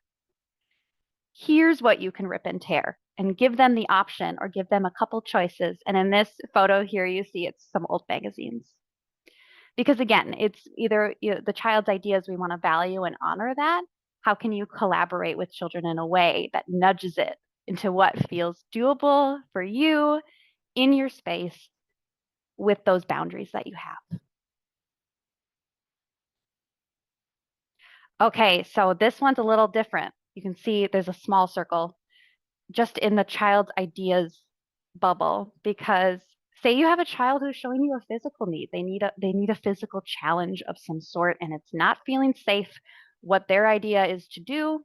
Speaker 1: Here's what you can rip and tear, and give them the option or give them a couple choices. And in this photo here, you see it's some old magazines. Because again, it's either the child's ideas, we want to value and honor that. How can you collaborate with children in a way that nudges it into what feels doable for you in your space with those boundaries that you have? Okay, so this one's a little different. You can see there's a small circle just in the child's ideas bubble, because say you have a child who's showing you a physical need. They need a physical challenge of some sort, and it's not feeling safe what their idea is to do.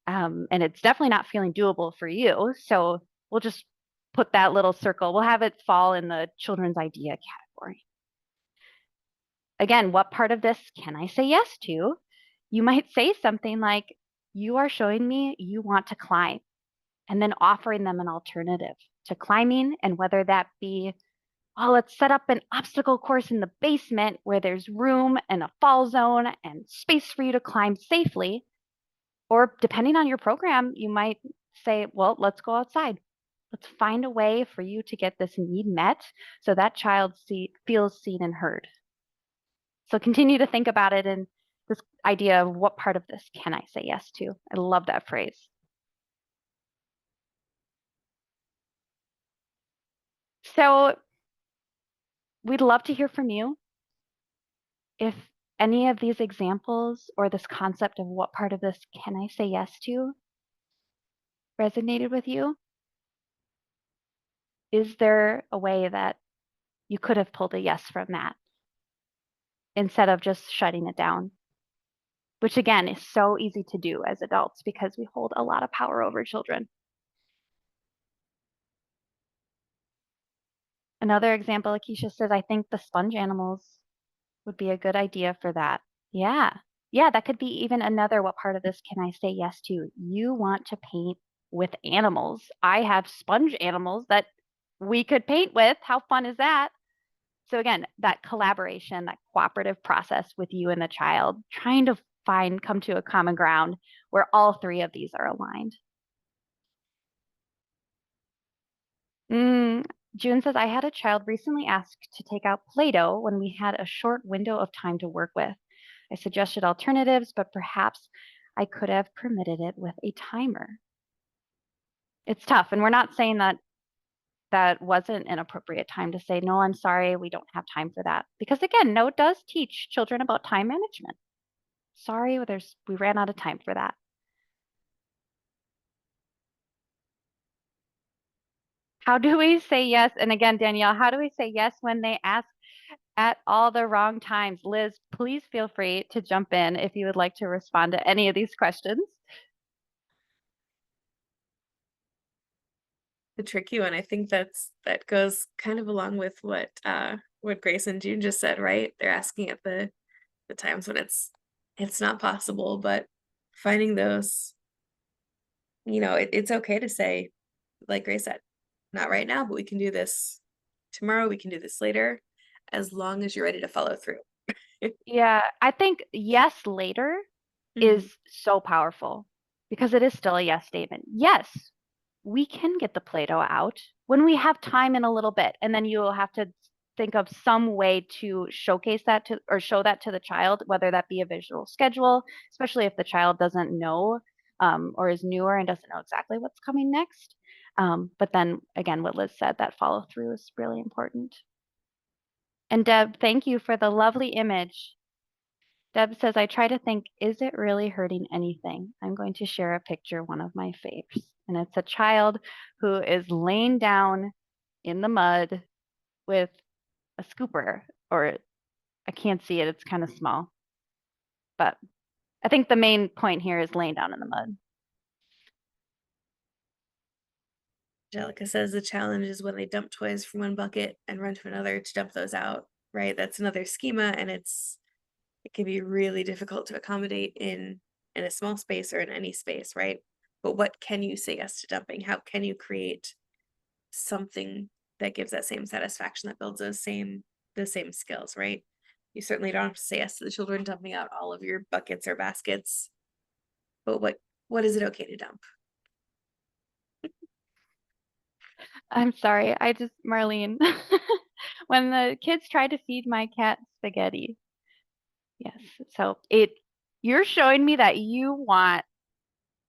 Speaker 1: And it's definitely not feeling doable for you. So we'll just put that little circle. We'll have it fall in the children's idea category. Again, what part of this can I say yes to? You might say something like, you are showing me you want to climb, and then offering them an alternative to climbing, and whether that be, oh, let's set up an obstacle course in the basement where there's room and a fall zone and space for you to climb safely. Or depending on your program, you might say, well, let's go outside. Let's find a way for you to get this need met so that child feels seen and heard. So continue to think about it in this idea of what part of this can I say yes to? I love that phrase. So we'd love to hear from you. If any of these examples or this concept of what part of this can I say yes to resonated with you, is there a way that you could have pulled a yes from that instead of just shutting it down? Which again is so easy to do as adults because we hold a lot of power over children. Another example, Akeisha says, I think the sponge animals would be a good idea for that. Yeah. Yeah, that could be even another what part of this can I say yes to? You want to paint with animals. I have sponge animals that we could paint with. How fun is that? So again, that collaboration, that cooperative process with you and the child, trying to come to a common ground where all three of these are aligned. June says, I had a child recently ask to take out Play-Doh when we had a short window of time to work with. I suggested alternatives, but perhaps I could have permitted it with a timer. It's tough, and we're not saying that that wasn't an appropriate time to say, no, I'm sorry, we don't have time for that. Because again, no does teach children about time management. Sorry, we ran out of time for that. How do we say yes? And again, Danielle, how do we say yes when they ask at all the wrong times? Liz, please feel free to jump in if you would like to respond to any of these questions.
Speaker 2: The tricky one, I think that goes kind of along with what Grace and June just said, right? They're asking at the times when it's not possible, but finding those, it's okay to say, like Grace said, not right now, but we can do this tomorrow, we can do this later, as long as you're ready to follow through.
Speaker 1: Yeah, I think yes later is so powerful because it is still a yes statement. Yes, we can get the Play-Doh out when we have time in a little bit, and then you will have to think of some way to showcase that to or show that to the child, whether that be a visual schedule, especially if the child doesn't know or is newer and doesn't know exactly what's coming next. But then again, what Liz said, that follow through is really important. And Deb, thank you for the lovely image. Deb says, I try to think, is it really hurting anything? I'm going to share a picture, one of my faves. And it's a child who is laying down in the mud with a scooper, or I can't see it, it's kind of small. But I think the main point here is laying down in the mud.
Speaker 2: Angelica says the challenge is when they dump toys from one bucket and run to another to dump those out, right? That's another schema, and it can be really difficult to accommodate in a small space or in any space, right? But what can you say yes to dumping? How can you create something that gives that same satisfaction, that builds the same skills, right? You certainly don't have to say yes to the children dumping out all of your buckets or baskets, but what is it okay to dump?
Speaker 1: I'm sorry, Marlene, when the kids try to feed my cat spaghetti. Yes, so you're showing me that you want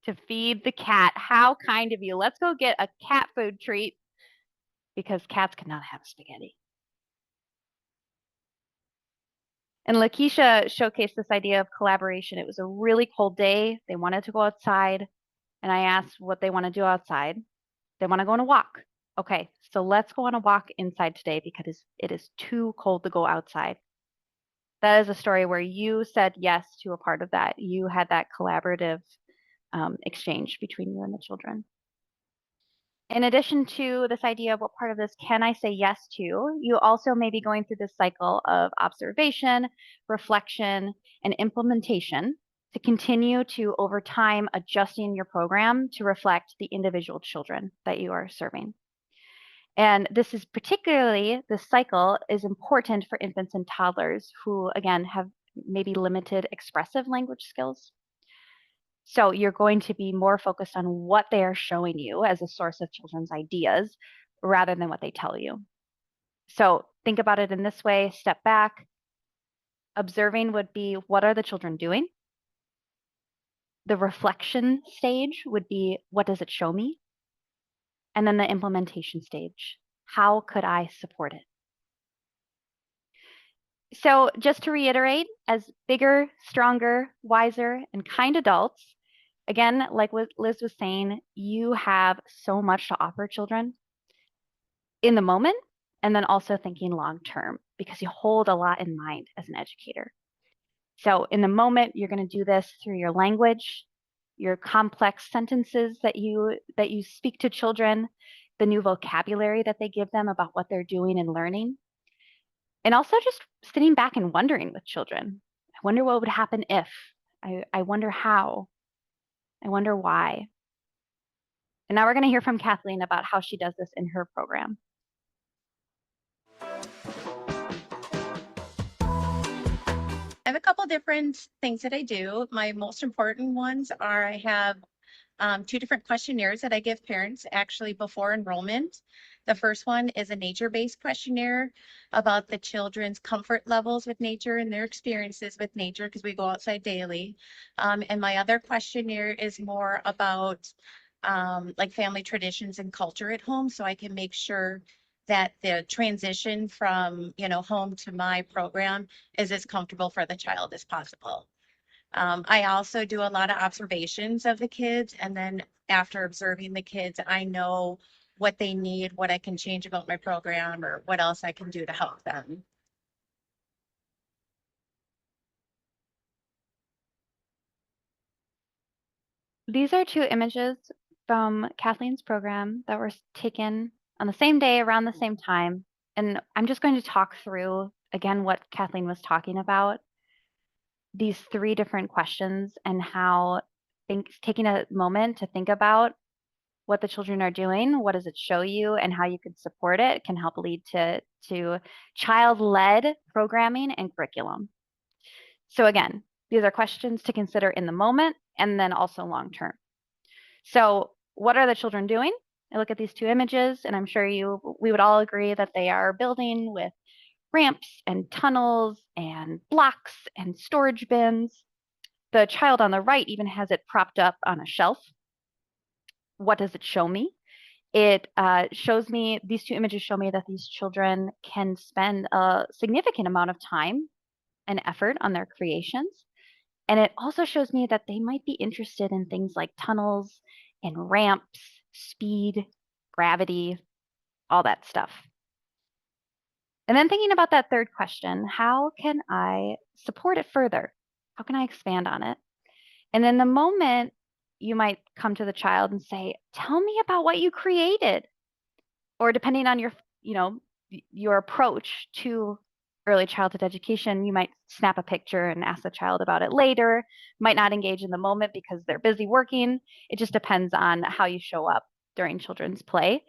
Speaker 1: to feed the cat. How kind of you. Let's go get a cat food treat because cats cannot have spaghetti. And Lakeisha showcased this idea of collaboration. It was a really cold day. They wanted to go outside, and I asked what they want to do outside. They want to go on a walk. Okay, so let's go on a walk inside today because it is too cold to go outside. That is a story where you said yes to a part of that. You had that collaborative exchange between you and the children. In addition to this idea of what part of this can I say yes to, you also may be going through this cycle of observation, reflection, and implementation to continue to, over time, adjusting your program to reflect the individual children that you are serving. And this cycle is important for infants and toddlers who, again, have maybe limited expressive language skills. So you're going to be more focused on what they are showing you as a source of children's ideas rather than what they tell you. So think about it in this way, step back. Observing would be, what are the children doing? The reflection stage would be, what does it show me? And then the implementation stage, how could I support it? So just to reiterate, as bigger, stronger, wiser, and kind adults, again, like what Liz was saying, you have so much to offer children in the moment, and then also thinking long term, because you hold a lot in mind as an educator. So in the moment, you're going to do this through your language, your complex sentences that you speak to children, the new vocabulary that they give them about what they're doing and learning, and also just sitting back and wondering with children. I wonder what would happen if. I wonder how. I wonder why. And now we're going to hear from Kathleen about how she does this in her program.
Speaker 4: I have a couple different things that I do. My most important ones are I have 2 different questionnaires that I give parents actually before enrollment. The first one is a nature-based questionnaire about the children's comfort levels with nature and their experiences with nature, because we go outside daily. And my other questionnaire is more about like family traditions and culture at home, so I can make sure that the transition from, home to my program is as comfortable for the child as possible. I also do a lot of observations of the kids, and then after observing the kids, I know what they need, what I can change about my program, or what else I can do to help them.
Speaker 1: These are 2 images from Kathleen's program that were taken on the same day around the same time. And I'm just going to talk through, again, what Kathleen was talking about, these 3 different questions and how taking a moment to think about what the children are doing, what does it show you, and how you could support it can help lead to child-led programming and curriculum. So again, these are questions to consider in the moment and then also long-term. So what are the children doing? I look at these 2 images, and I'm sure we would all agree that they are building with ramps and tunnels and blocks and storage bins. The child on the right even has it propped up on a shelf. What does it show me? It shows me, these 2 images show me that these children can spend a significant amount of time and effort on their creations. And it also shows me that they might be interested in things like tunnels and ramps, speed, gravity, all that stuff. And then thinking about that third question, how can I support it further? How can I expand on it? And in the moment, you might come to the child and say, tell me about what you created. Or depending on your approach to early childhood education, you might snap a picture and ask the child about it later, might not engage in the moment because they're busy working. It just depends on how you show up during children's play.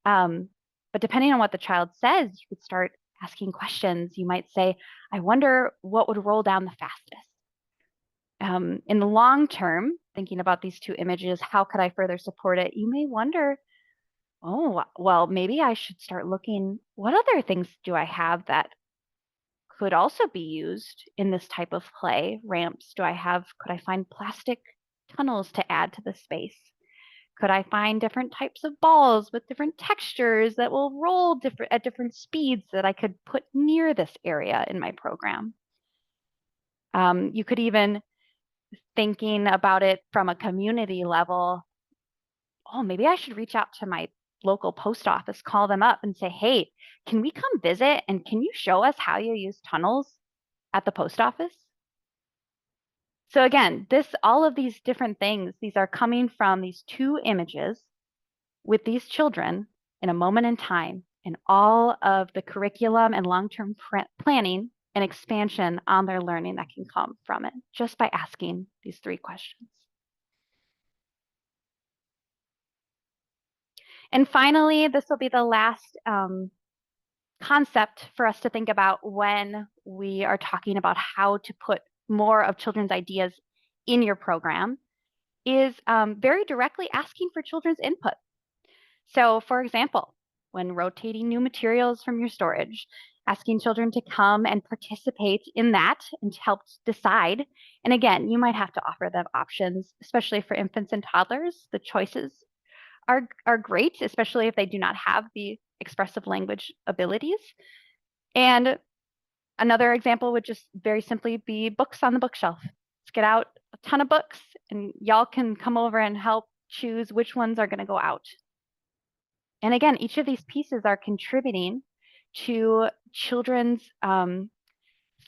Speaker 1: But depending on what the child says, you could start asking questions. You might say, I wonder what would roll down the fastest. In the long term, thinking about these 2 images, how could I further support it? You may wonder, oh, well, maybe I should start looking, what other things do I have that could also be used in this type of play? Ramps, could I find plastic tunnels to add to the space? Could I find different types of balls with different textures that will roll at different speeds that I could put near this area in my program? You could even, thinking about it from a community level, oh, maybe I should reach out to my local post office, call them up and say, hey, can we come visit and can you show us how you use tunnels at the post office? So again, all of these different things, these are coming from these 2 images with these children in a moment in time, and all of the curriculum and long-term planning and expansion on their learning that can come from it just by asking these 3 questions. And finally, this will be the last concept for us to think about when we are talking about how to put more of children's ideas in your program is very directly asking for children's input. So for example, when rotating new materials from your storage, asking children to come and participate in that and to help decide. And again, you might have to offer them options, especially for infants and toddlers. The choices are great, especially if they do not have the expressive language abilities. And another example would just very simply be books on the bookshelf. Let's get out a ton of books and y'all can come over and help choose which ones are going to go out. And again, each of these pieces are contributing to children's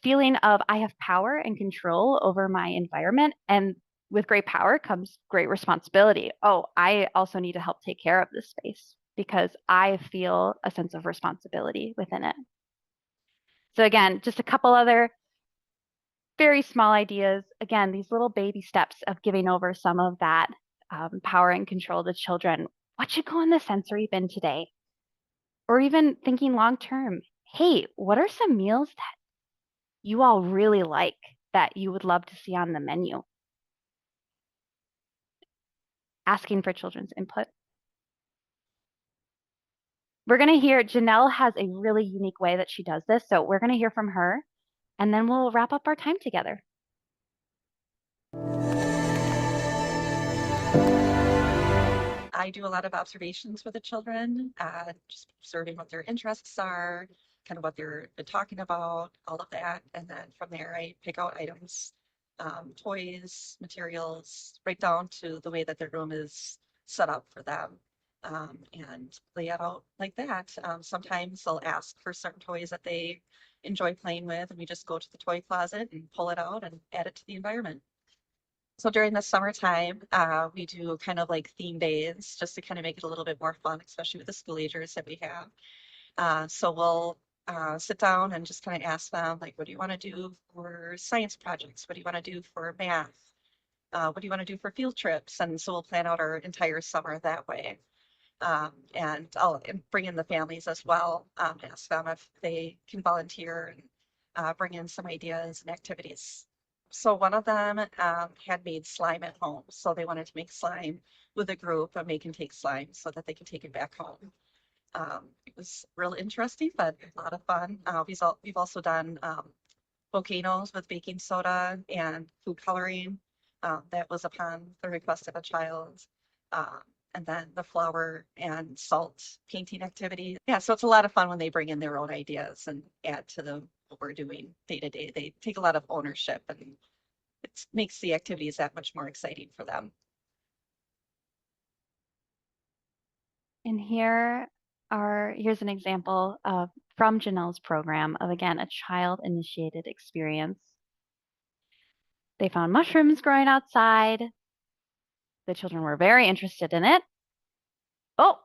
Speaker 1: feeling of I have power and control over my environment. And with great power comes great responsibility. Oh, I also need to help take care of this space because I feel a sense of responsibility within it. So again, just a couple other very small ideas. Again, these little baby steps of giving over some of that power and control to children. What should go in the sensory bin today? Or even thinking long term, hey, what are some meals that you all really like that you would love to see on the menu? Asking for children's input. We're going to hear, Janelle has a really unique way that she does this. So we're going to hear from her and then we'll wrap up our time together.
Speaker 7: I do a lot of observations with the children, just observing what their interests are, kind of what they're talking about, all of that. And then from there, I pick out items, toys, materials, right down to the way that their room is set up for them, and lay it out like that. Sometimes they'll ask for certain toys that they enjoy playing with, and we just go to the toy closet and pull it out and add it to the environment. So during the summertime, we do kind of like theme days just to kind of make it a little bit more fun, especially with the school agers that we have. So we'll sit down and just kind of ask them, like, what do you want to do for science projects? What do you want to do for math? What do you want to do for field trips? And so we'll plan out our entire summer that way. And I'll bring in the families as well, ask them if they can volunteer and bring in some ideas and activities. So one of them had made slime at home. So they wanted to make slime with a group of make and take slime so that they could take it back home. It was real interesting, but a lot of fun. We've also done volcanoes with baking soda and food coloring. That was upon the request of a child. And then the flour and salt painting activity. Yeah, so it's a lot of fun when they bring in their own ideas and add to what we're doing day to day. They take a lot of ownership and it makes the activities that much more exciting for them.
Speaker 1: And here's an example of from Janelle's program of, again, a child-initiated experience. They found mushrooms growing outside. The children were very interested in it. Oh,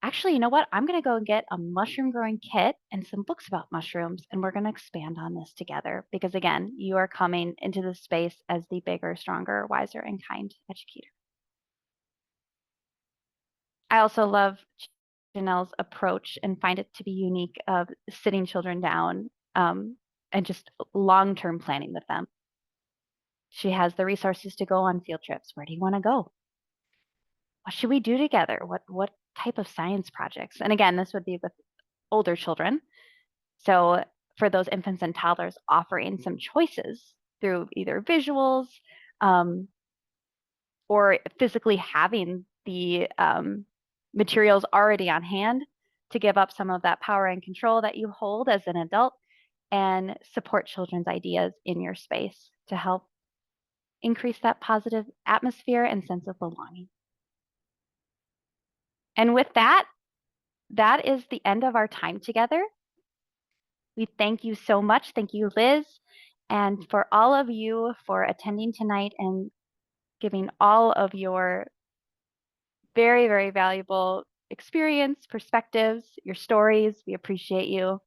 Speaker 1: actually, you know what? I'm going to go and get a mushroom growing kit and some books about mushrooms, and we're going to expand on this together because, again, you are coming into this space as the bigger, stronger, wiser, and kind educator. I also love Janelle's approach and find it to be unique of sitting children down and just long-term planning with them. She has the resources to go on field trips. Where do you want to go? What should we do together? What type of science projects? And again, this would be with older children. So for those infants and toddlers, offering some choices through either visuals or physically having the materials already on hand to give up some of that power and control that you hold as an adult and support children's ideas in your space to help increase that positive atmosphere and sense of belonging. And with that, that is the end of our time together. We thank you so much. Thank you, Liz, and for all of you for attending tonight and giving all of your very, very valuable experience, perspectives, your stories. We appreciate you.